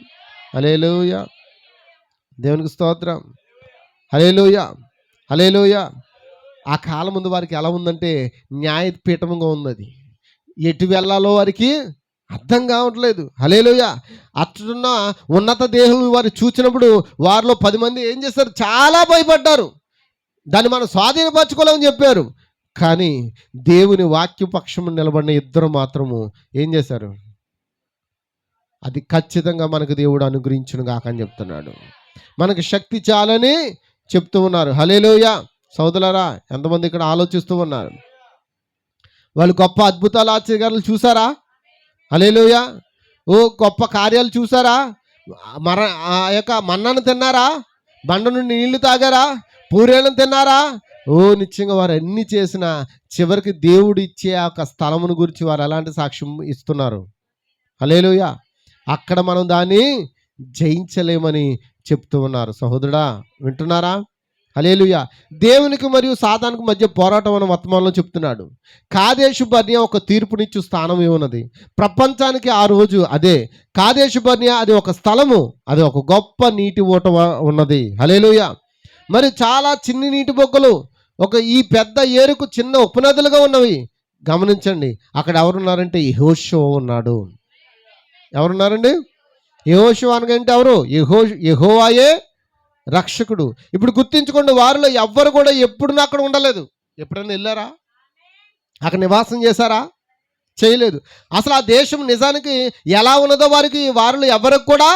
హల్లెలూయా, దేవునికి స్తోత్రం, హల్లెలూయా, హల్లెలూయా. ఆ కాలం ముందు వారికి ఎలా ఉందంటే న్యాయపీఠంగా ఉంది. అది ఎటు వెళ్ళాలో వారికి అర్థం కావట్లేదు. హల్లెలూయా. అట్లున్న ఉన్నత దేహులు వారు చూసినప్పుడు వారిలో 10 మంది ఏం చేశారు? చాలా భయపడ్డారు, దాన్ని మనం స్వాధీనపరచుకోలేమని చెప్పారు. కానీ దేవుని వాక్యపక్షము నిలబడిన 2 మాత్రము ఏం చేశారు? అది ఖచ్చితంగా మనకు దేవుడు అనుగ్రహించును గాక అని చెప్తున్నాడు. మనకు శక్తి చాలని చెప్తూ ఉన్నారు. హల్లెలూయా. సోదరులారా, ఎంతమంది ఇక్కడ ఆలోచిస్తూ ఉన్నారు? వాళ్ళు గొప్ప అద్భుతాలు ఆశ్చర్యాలు చూసారా? హల్లెలూయా. గొప్ప కార్యాలు చూసారా? ఆ యొక్క మన్నాను తిన్నారా? బండ నుండి నీళ్లు తాగారా? పూరేళ్ళను తిన్నారా? నిశ్చయంగా వారు అన్ని చేసిన చివరికి దేవుడు ఇచ్చే ఆ యొక్క స్థలమును గురించి వారు ఎలాంటి సాక్ష్యం ఇస్తున్నారు? హల్లెలూయా. అక్కడ మనం దాన్ని జయించలేమని చెప్తూ ఉన్నారు. సహోదరుడా, వింటున్నారా? హల్లెలూయా. దేవునికి మరియు సాతానుకు మధ్య పోరాటం అనే వర్తమానంలో చెప్తున్నాడు. కాదేషు బర్నియా ఒక తీర్పునిచ్చు స్థానం ఉన్నది. ప్రపంచానికి ఆ రోజు అదే కాదేషు బర్నియా, అది ఒక స్థలము, అది ఒక గొప్ప నీటి ఊట ఉన్నది. హల్లెలూయా. మరి చాలా చిన్ని నీటి బొగ్గలు ఈ పెద్ద ఏరుకు చిన్న ఉపనదులుగా ఉన్నవి. గమనించండి, అక్కడ ఎవరున్నారంటే యెహోషువ ఉన్నాడు. ఎవరున్నారండి? యెహోషువ అనగంటే ఎవరు? యెహోవాయే రక్షకుడు. ఇప్పుడు గుర్తించుకోండి, వారిలో ఎవ్వరు కూడా ఎప్పుడు అక్కడ ఉండలేదు. ఎప్పుడైనా వెళ్ళారా? అక్కడ నివాసం చేశారా? చేయలేదు. అసలు ఆ దేశం నిజానికి ఎలా ఉన్నదో వారిలో ఎవరికి కూడా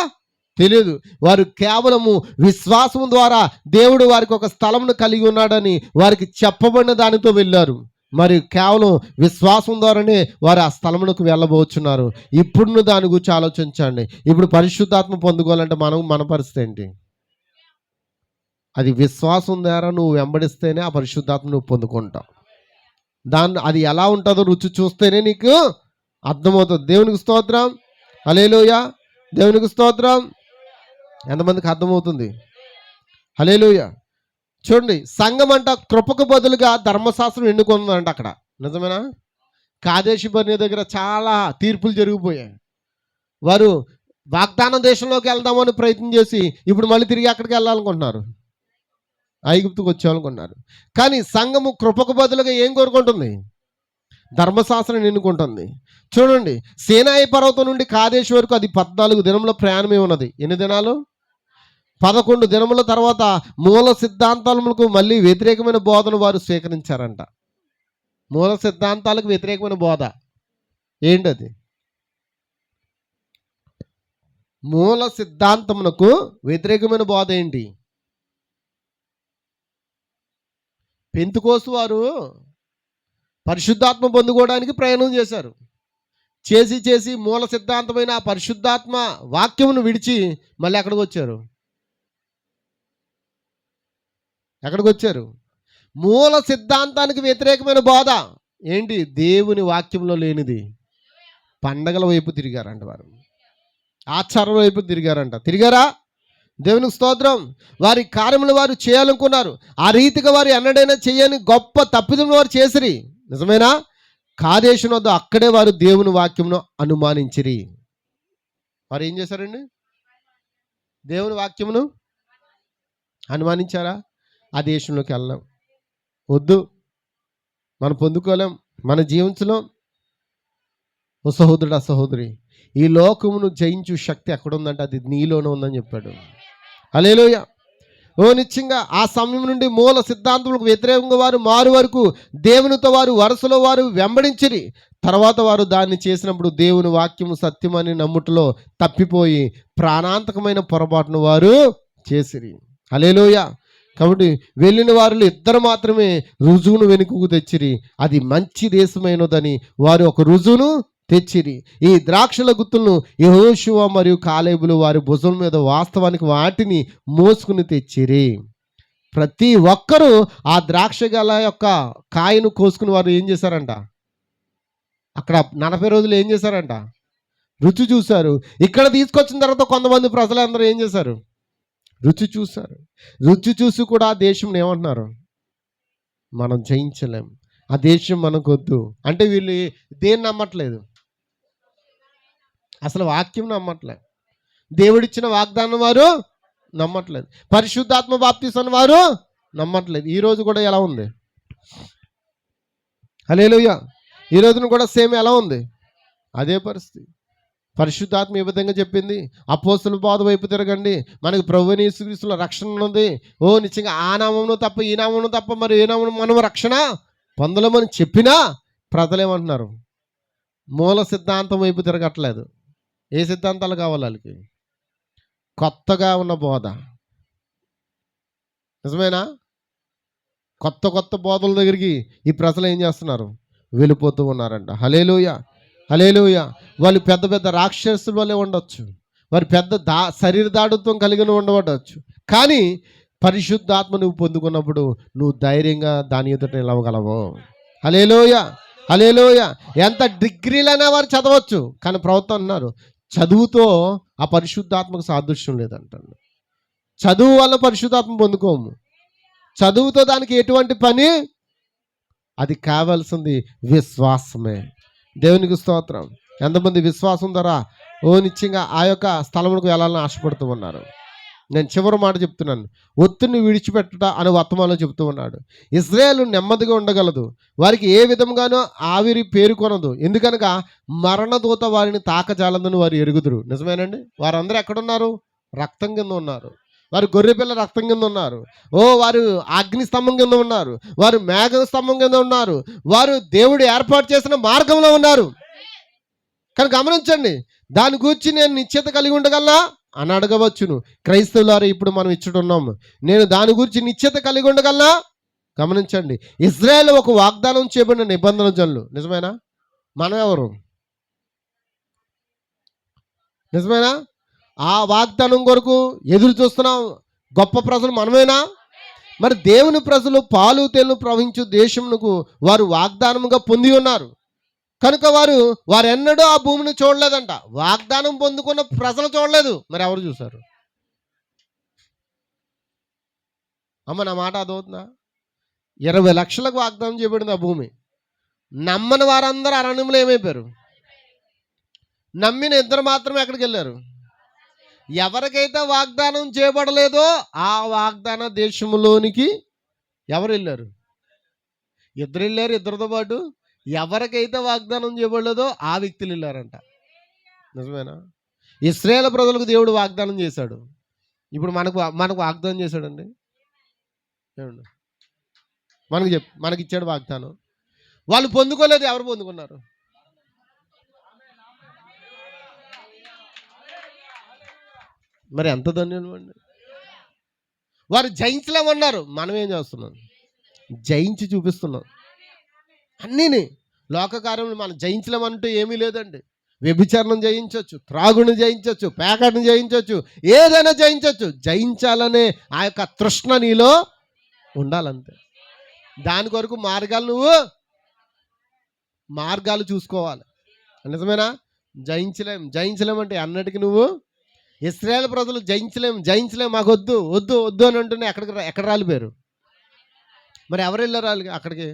తెలియదు. వారు కేవలము విశ్వాసం ద్వారా దేవుడు వారికి ఒక స్థలమును కలిగి ఉన్నాడని వారికి చెప్పబడిన దానితో వెళ్ళారు. మరి కేవలం విశ్వాసం ద్వారానే వారు ఆ స్థలమునకు వెళ్ళబోతున్నారు. ఇప్పుడు దాని గురించి ఆలోచించండి. ఇప్పుడు పరిశుద్ధాత్మ పొందుకోవాలంటే మన పరిస్థితి ఏంటి? అది విశ్వాసం ద్వారా నువ్వు వెంబడిస్తేనే ఆ పరిశుద్ధాత్మ నువ్వు పొందుకుంటావు. అది ఎలా ఉంటుందో రుచి చూస్తేనే నీకు అర్థమవుతుంది. దేవునికి స్తోత్రం. హల్లెలూయా. దేవునికి స్తోత్రం. ఎంతమందికి అర్థమవుతుంది? హల్లెలూయా. చూడండి, సంఘం అంట కృపకు బదులుగా ధర్మశాస్త్రం ఎన్నుకుందంట అక్కడ. నిజమేనా? కాదేషు బర్నియా దగ్గర చాలా తీర్పులు జరిగిపోయాయి. వారు వాగ్దాన దేశంలోకి వెళ్దామని ప్రయత్నం చేసి ఇప్పుడు మళ్ళీ తిరిగి అక్కడికి వెళ్ళాలనుకుంటున్నారు. ఐగుప్తుకు వచ్చేయాలనుకున్నారు. కానీ సంఘము కృపకు బదులుగా ఏం కోరుకుంటుంది? ధర్మశాస్త్రం ఎన్నుకుంటుంది. చూడండి, సీనాయి పర్వతం నుండి కాదేశు వరకు అది 14 దినముల ప్రయాణమే ఉన్నది. ఎన్ని దినాలు? 11 దినముల తర్వాత మూల సిద్ధాంతాలకు మళ్ళీ వ్యతిరేకమైన బోధను వారు స్వీకరించారంట. మూల సిద్ధాంతాలకు వ్యతిరేకమైన బోధ ఏంటది? మూల సిద్ధాంతమునకు వ్యతిరేకమైన బోధ ఏంటి? పెంతెకోస్తు వారు పరిశుద్ధాత్మ పొందుకోవడానికి ప్రయాణం చేశారు. చేసి మూల సిద్ధాంతమైన ఆ పరిశుద్ధాత్మ వాక్యమును విడిచి మళ్ళీ ఎక్కడికి వచ్చారు? మూల సిద్ధాంతానికి వ్యతిరేకమైన బోధ ఏంటి? దేవుని వాక్యంలో లేనిది. పండగల వైపు తిరిగారంట వారు. ఆచారం వైపు తిరిగారా? దేవునికి స్తోత్రం. వారి కార్యములు వారు చేయాలనుకున్నారు. ఆ రీతిగా వారు ఎన్నడైనా చేయని గొప్ప తప్పిదం వారు చేసిరి. నిజమేనా? కాదేశు వద్ద అక్కడే వారు దేవుని వాక్యమును అనుమానించిరి. వారు ఏం చేశారండి? దేవుని వాక్యమును అనుమానించారా? ఆ దేశంలోకి వెళ్ళాం వద్దు, మనం పొందుకోలేం, మన జీవించలేం. ఓ సహోదరుడు, ఆ సహోదరి, ఈ లోకమును జయించు శక్తి ఎక్కడుందంటే అది నీలోనే ఉందని చెప్పాడు. హల్లెలూయా. నిశ్చయంగా ఆ సమయం నుండి మూల సిద్ధాంతములకు వ్యతిరేకంగా వారు మారు వరకు దేవునితో వారు వరుసలో వారు వెంబడించిరి. తర్వాత వారు దాన్ని చేసినప్పుడు దేవుని వాక్యము సత్యమని నమ్ముటలో తప్పిపోయి ప్రాణాంతకమైన పొరపాటును వారు చేసిరి. హల్లెలూయా. కాబట్టి వెళ్ళిన వారిలో 2 మాత్రమే రుజువును వెనుకకు తెచ్చిరి. అది మంచి దేశమైనదని వారు ఒక రుజువును తెచ్చిరి. ఈ ద్రాక్షల గుత్తులను యెహోషువ మరియు కాలేబులు వారి భుజం మీద వాస్తవానికి వాటిని మోసుకుని తెచ్చిరి. ప్రతి ఒక్కరూ ఆ ద్రాక్ష గల యొక్క కాయను కోసుకుని వారు ఏం చేశారంట? అక్కడ 40 రోజులు ఏం చేశారంట? రుచి చూశారు. ఇక్కడ తీసుకొచ్చిన తర్వాత కొంతమంది ప్రజలందరూ ఏం చేశారు? రుచి చూశారు. రుచి చూసి కూడా ఆ దేశం ఏమంటున్నారు? మనం జయించలేం, ఆ దేశం మనకొద్దు అంటే వీళ్ళు దేన్ని నమ్మట్లేదు? అసలు వాక్యం నమ్మట్లేదు. దేవుడిచ్చిన వాగ్దానం వారు నమ్మట్లేదు. పరిశుద్ధాత్మ బాప్తిసం వారు నమ్మట్లేదు. ఈరోజు కూడా ఎలా ఉంది? హల్లెలూయా. ఈ రోజున కూడా సేమ్ ఎలా ఉంది? అదే పరిస్థితి. పరిశుద్ధాత్మ ఏ విధంగా చెప్పింది? అపోస్తలుల బోధ వైపు తిరగండి, మనకు ప్రభువైన యేసుక్రీస్తులో రక్షణ ఉన్నది. నిశ్చయంగా ఆ నామమును తప్ప ఈ నామమును తప్ప మరి ఏ నామమును మనం రక్షణ పొందలేమని చెప్పినా ప్రజలు ఏమంటున్నారు? మూల సిద్ధాంతం వైపు తిరగట్లేదు. ఏ సిద్ధాంతాలు కావాలి వాళ్ళకి? కొత్తగా ఉన్న బోధ. నిజమేనా? కొత్త బోధల దగ్గరికి ఈ ప్రజలు ఏం చేస్తున్నారు? వెళ్ళిపోతూ ఉన్నారంట. హల్లెలూయా. హల్లెలూయా. వాళ్ళు పెద్ద రాక్షసుల వల్లే ఉండొచ్చు, వారు పెద్ద శరీర దాడుత్వం కలిగిన ఉండవచ్చు, కానీ పరిశుద్ధాత్మ నువ్వు పొందుకున్నప్పుడు నువ్వు ధైర్యంగా దాని ఎదుట నిలవగలవు. హల్లెలూయా. హల్లెలూయా. ఎంత డిగ్రీలైనా వారు చదవచ్చు, కానీ ప్రవక్త అన్నారు చదువుతో ఆ పరిశుద్ధాత్మకు సాదృశ్యం లేదంటాడు. చదువు వల్ల పరిశుద్ధాత్మ పొందుకోము. చదువుతో దానికి ఎటువంటి పని, అది కావాల్సింది విశ్వాసమే. దేవునికి స్తోత్రం. ఎంతమంది విశ్వాసం ద్వారా నిశ్చయంగా ఆ యొక్క స్థలములకు వెళ్ళాలని ఆశపడుతూ ఉన్నారు? నేను చివరి మాట చెప్తున్నాను. ఒత్తిడిని విడిచిపెట్టుట అని వర్తమానంలో చెప్తూ ఉన్నాడు. ఇజ్రాయేలు నెమ్మదిగా ఉండగలదు, వారికి ఏ విధంగానూ ఆవిరి పేరుకొనదు, ఎందుకనగా మరణదూత వారిని తాకజాలదని వారు ఎరుగుదురు. నిజమేనండి. వారందరూ ఎక్కడున్నారు? రక్తం కింద ఉన్నారు. వారు గొర్రెపిల్ల రక్తం కింద ఉన్నారు. వారు అగ్ని స్తంభం కింద ఉన్నారు. వారు మేఘ స్తంభం కింద ఉన్నారు. వారు దేవుడు ఏర్పాటు చేసిన మార్గంలో ఉన్నారు. కానీ గమనించండి, దాని గురించి నేను నిశ్చయత కలిగి ఉండగలనా అని అడగవచ్చును. క్రైస్తవులారా, ఇప్పుడు మనం ఇచ్చుడున్నాము, నేను దాని గురించి నిశ్చయత కలిగి ఉండగలనా? గమనించండి, ఇజ్రాయేల్ ఒక వాగ్దానం చేయబడిన నిబంధన జనులు. నిజమేనా? మనం ఎవరు? నిజమేనా? ఆ వాగ్దానం కొరకు ఎదురు చూస్తున్నాం గొప్ప ప్రజలు మనమేనా? మరి దేవుని ప్రజలు పాలు తేనెలు ప్రవహించు దేశమునకు వారు వాగ్దానముగా పొంది ఉన్నారు కనుక వారు ఎన్నడూ ఆ భూమిని చూడలేదంట. వాగ్దానం పొందుకున్న ప్రజలు చూడలేదు. మరి ఎవరు చూశారు? అమ్మ, నా మాట అదవుతుందా? 20 లక్షలకు వాగ్దానం చేయబడింది ఆ భూమి. నమ్మని వారందరూ అరణ్యంలో ఏమైపోయారు? నమ్మిన ఇద్దరు మాత్రమే ఎక్కడికి వెళ్ళారు? ఎవరికైతే వాగ్దానం చేయబడలేదో ఆ వాగ్దాన దేశంలోనికి ఎవరు వెళ్ళారు? ఇద్దరు వెళ్ళారు. ఇద్దరితో పాటు ఎవరికైతే వాగ్దానం చేయబడలేదో ఆ వ్యక్తులు వెళ్ళారంట. నిజమేనా? ఇశ్రాయేలు ప్రజలకు దేవుడు వాగ్దానం చేశాడు. ఇప్పుడు మనకు వాగ్దానం చేశాడండి. మనకి ఇచ్చాడు వాగ్దానం. వాళ్ళు పొందుకోలేదు. ఎవరు పొందుకున్నారు? మరి ఎంత ధన్యులు అండి. వారు జయించలేమన్నారు. మనం ఏం చేస్తున్నాం? జయించి చూపిస్తున్నాం. అన్నీని లోక కార్యములు మనం జయించలేమంటూ ఏమీ లేదండి. వ్యభిచారణం జయించవచ్చు, త్రాగుని జయించవచ్చు, పేకాటను జయించవచ్చు, ఏదైనా జయించవచ్చు. జయించాలనే ఆ యొక్క తృష్ణ నీలో ఉండాలంతే. దాని కొరకు మార్గాలు చూసుకోవాలి. నిజమేనా? జయించలేమంటే అన్నటికి నువ్వు ఇశ్రాయేలు ప్రజలు జయించలేం మాకు వద్దు అని అంటూనే ఎక్కడ రాలిపోయారు? మరి ఎవరు వెళ్ళారు అక్కడికి?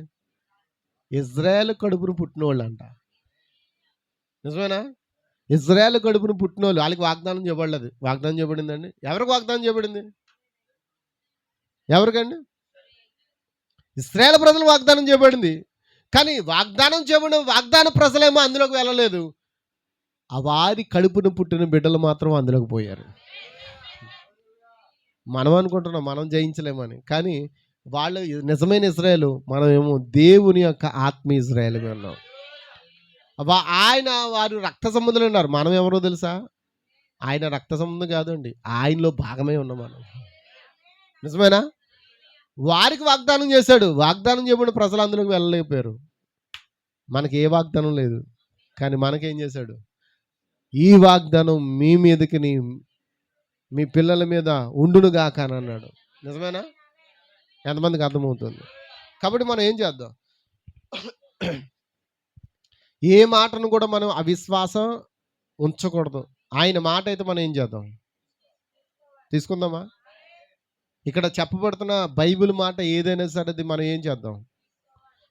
ఇజ్రాయేలు కడుపును పుట్టిన వాళ్ళు అంట. నిజమేనా? ఇజ్రాయేలు కడుపును పుట్టిన వాళ్ళు, వాళ్ళకి వాగ్దానం చేయబడలేదు. వాగ్దానం చేయబడిందండి. ఎవరికి వాగ్దానం చేయబడింది? ఎవరికండి? ఇశ్రాయేలు ప్రజలు వాగ్దానం చేయబడింది. కానీ వాగ్దానం చేయబడిన వాగ్దాన ప్రజలేమో అందులోకి వెళ్ళలేదు. ఆ వారి కడుపును పుట్టిన బిడ్డలు మాత్రం అందులోకి పోయారు. మనం అనుకుంటున్నాం మనం జయించలేమని, కానీ వాళ్ళు నిజమైన ఇజ్రాయేలు, మనమేమో దేవుని యొక్క ఆత్మ ఇజ్రాయేలుగా ఉన్నాం. వారు రక్త సంబంధులు ఉన్నారు. మనం ఎవరో తెలుసా? ఆయన రక్త సంబంధం కాదండి, ఆయనలో భాగమే ఉన్నాం మనం. నిజమేనా? వారికి వాగ్దానం చేశాడు. వాగ్దానం చేయబడిన ప్రజలు అందులోకి వెళ్ళలేకపోయారు. మనకి ఏ వాగ్దానం లేదు, కానీ మనకేం చేశాడు? ఈ వాగ్దానం మీ మీదకి మీ పిల్లల మీద ఉండునుగాక అని అన్నాడు. నిజమేనా? ఎంతమందికి అర్థమవుతుంది? కాబట్టి మనం ఏం చేద్దాం? ఏ మాటను కూడా మనం అవిశ్వాసం ఉంచకూడదు. ఆయన మాట అయితే మనం ఏం చేద్దాం? తీసుకుందామా? ఇక్కడ చెప్పబడుతున్న బైబిల్ మాట ఏదైనా సరే అది మనం ఏం చేద్దాం?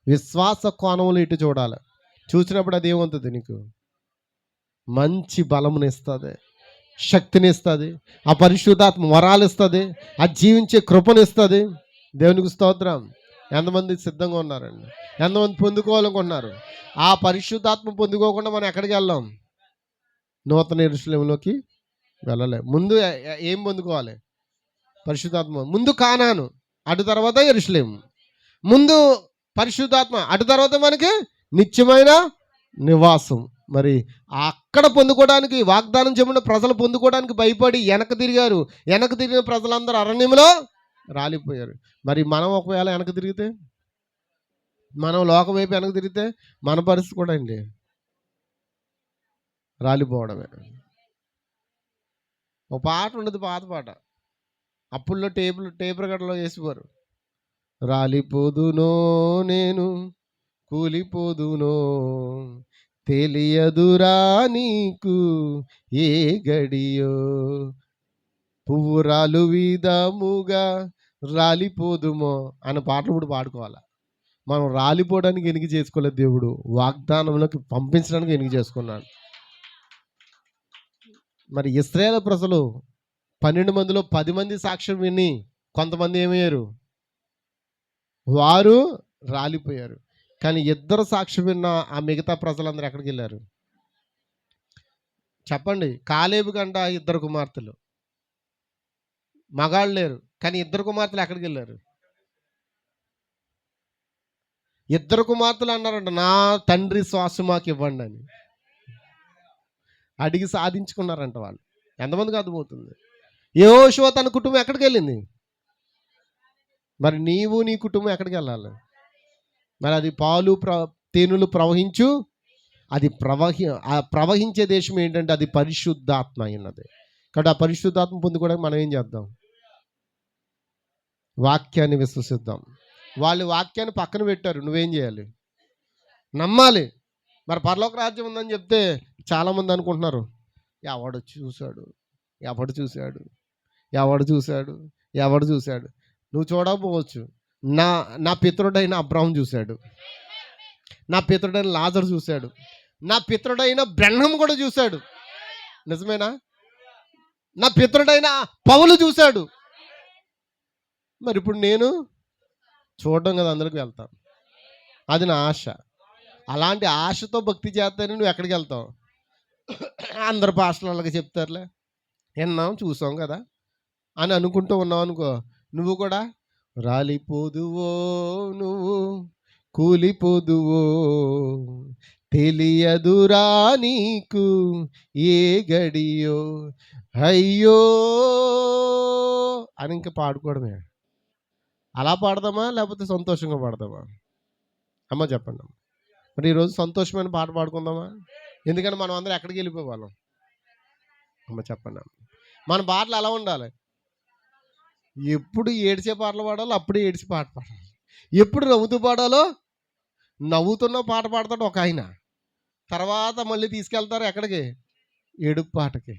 విశ్వాస కోణంలో ఇటు చూడాలి. చూసినప్పుడు అది ఏమవుతుంది? నీకు మంచి బలమునిస్తుంది, శక్తినిస్తుంది, ఆ పరిశుద్ధాత్మ వరాలు ఇస్తుంది, ఆ జీవించే కృపనిస్తుంది. దేవునికి స్తోత్రం. ఎంతమంది సిద్ధంగా ఉన్నారండి? ఎంతమంది పొందుకోవాలనుకుంటున్నారు? ఆ పరిశుద్ధాత్మ పొందుకోకుండా మనం ఎక్కడికి వెళ్ళాం? నూతన యెరూషలేములోకి వెళ్ళలేం. ముందు ఏం పొందుకోవాలి? పరిశుద్ధాత్మ. ముందు కానాను, అటు తర్వాత యెరూషలేము. ముందు పరిశుద్ధాత్మ, అటు తర్వాత మనకి నిత్యమైన నివాసం. మరి అక్కడ పొందుకోవడానికి, వాగ్దానం చేయబడిన ప్రజలు పొందుకోవడానికి భయపడి వెనక తిరిగిన ప్రజలందరూ అరణ్యంలో రాలిపోయారు. మరి మనం ఒకవేళ వెనక తిరిగితే, మనం లోకం వైపు వెనక తిరిగితే మన పరిస్థితి కూడా అండి రాలిపోవడమే. ఒక పాట ఉండదు, పాత పాట. అప్పుల్లో టేప్ రికార్డులో వేసిపోరు. రాలిపోదునో నేను, కూలిపోదునో, తెలియదురా నీకు ఏ గడియో, పువ్వురాలు విధముగా రాలిపోదుమో అనే పాటలు ఇప్పుడు పాడుకోవాలి. మనం రాలిపోవడానికి ఎన్నిక చేసుకోలేదు దేవుడు, వాగ్దానంలోకి పంపించడానికి ఎన్నిక చేసుకున్నాడు. మరి ఇశ్రాయేలు ప్రజలు 12 మందిలో 10 మంది సాక్ష్యం విని కొంతమంది ఏమయ్యారు, వారు రాలిపోయారు. కానీ ఇద్దరు సాక్ష్యం విన్న ఆ మిగతా ప్రజలందరూ ఎక్కడికి వెళ్ళారు చెప్పండి? కాలేబు కంట 2 కుమార్తెలు, మగాళ్ళు లేరు, కానీ 2 కుమార్తెలు ఎక్కడికి వెళ్ళారు? 2 కుమార్తెలు అన్నారంట, నా తండ్రి శ్వాస మాకు ఇవ్వండి అని అడిగి సాధించుకున్నారంట వాళ్ళు. ఎంతమందికి అర్థమవుతుంది? యెహోషువ తన కుటుంబం ఎక్కడికి వెళ్ళింది? మరి నీవు నీ కుటుంబం ఎక్కడికి వెళ్ళాలి? మరి అది పాలు తేనెలు ప్రవహించు, అది ప్రవహించే దేశం ఏంటంటే అది పరిశుద్ధాత్మ అయినది. కాబట్టి ఆ పరిశుద్ధాత్మ పొందుకోవడానికి మనం ఏం చేద్దాం? వాక్యాన్ని విశ్వసిద్దాం. వాళ్ళు వాక్యాన్ని పక్కన పెట్టారు, నువ్వేం చేయాలి? నమ్మాలి. మరి పరలోక రాజ్యం ఉందని చెప్తే చాలామంది అనుకుంటున్నారు, ఎవడు చూశాడు, ఎవడు చూశాడు, ఎవడు చూశాడు, ఎవడు చూశాడు. నువ్వు చూడకపోవచ్చు, నా నా పితరుడైన అబ్రాహం చూశాడు, నా పితరుడైన లాజరు చూశాడు, నా పితరుడైన బ్రహ్మం కూడా చూశాడు. నిజమేనా? నా పితరుడైన పౌలు చూశాడు. మరి ఇప్పుడు నేను చూడడం కదా అందరికి వెళ్తాను, అది నా ఆశ. అలాంటి ఆశతో భక్తి చేస్తాను. నువ్వు ఎక్కడికి వెళ్తావు? అందరు పాస్టర్లకి చెప్తారులే, విన్నాం చూసాం కదా అని అనుకుంటూ ఉన్నావు అనుకో, నువ్వు కూడా రాలిపోదువో, నువ్వు కూలిపోదువో, తెలియదురా నీకు ఏ గడియో అయ్యో అని ఇంకా పాడుకోవడమే. అలా పాడదామా లేకపోతే సంతోషంగా పాడదామా? అమ్మ చెప్పండి అమ్మ. మరి ఈరోజు సంతోషమైన పాట పాడుకుందామా? ఎందుకంటే మనం అందరం ఎక్కడికి వెళ్ళిపోవాళ్ళం? అమ్మ చెప్పండి అమ్మ. మన పాటలు ఎలా ఉండాలి? ఎప్పుడు ఏడ్చే పాటలు పాడాలో అప్పుడే ఏడ్చి పాట పాడాలి, ఎప్పుడు నవ్వుతూ పాడాలో నవ్వుతున్న పాట పాడతాడు ఒక ఆయన, తర్వాత మళ్ళీ తీసుకెళ్తారు ఎక్కడికి? ఏడుపు పాటకి.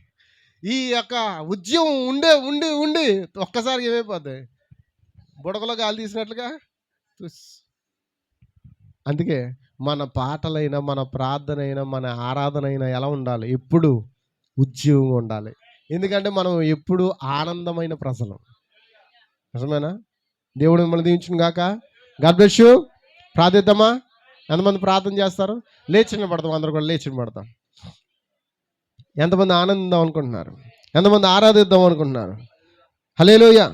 ఈ యొక్క ఉద్యమం ఉండే ఉండి ఉండి ఒక్కసారి ఏమైపోద్ది? బుడగలో గాలి తీసినట్లుగా. అందుకే మన పాటలైనా, మన ప్రార్థన అయినా, మన ఆరాధన అయినా ఎలా ఉండాలి? ఎప్పుడు ఉద్యోగంగా ఉండాలి. ఎందుకంటే మనం ఎప్పుడు ఆనందమైన ప్రజలు. నిజమేనా? దేవుడు మిమ్మల్ని దీవించును గాక. God bless you. ప్రార్థిద్దామా? ఎంతమంది ప్రార్థన చేస్తారు? లేచిన పడతాం, అందరూ కూడా లేచిన పడతాం. ఎంతమంది ఆనందిద్దాం అనుకుంటున్నారు? ఎంతమంది ఆరాధిద్దాం అనుకుంటున్నారు? హల్లెలూయా.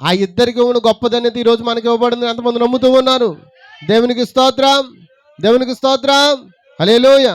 ఆ ఇద్దరికి ఉన్న గొప్పదనేది ఈరోజు మనకి ఇవ్వబడింది. ఎంతమంది నమ్ముతూ ఉన్నారు? దేవునికి స్తోత్రం, దేవునికి స్తోత్రం. హల్లెలూయా.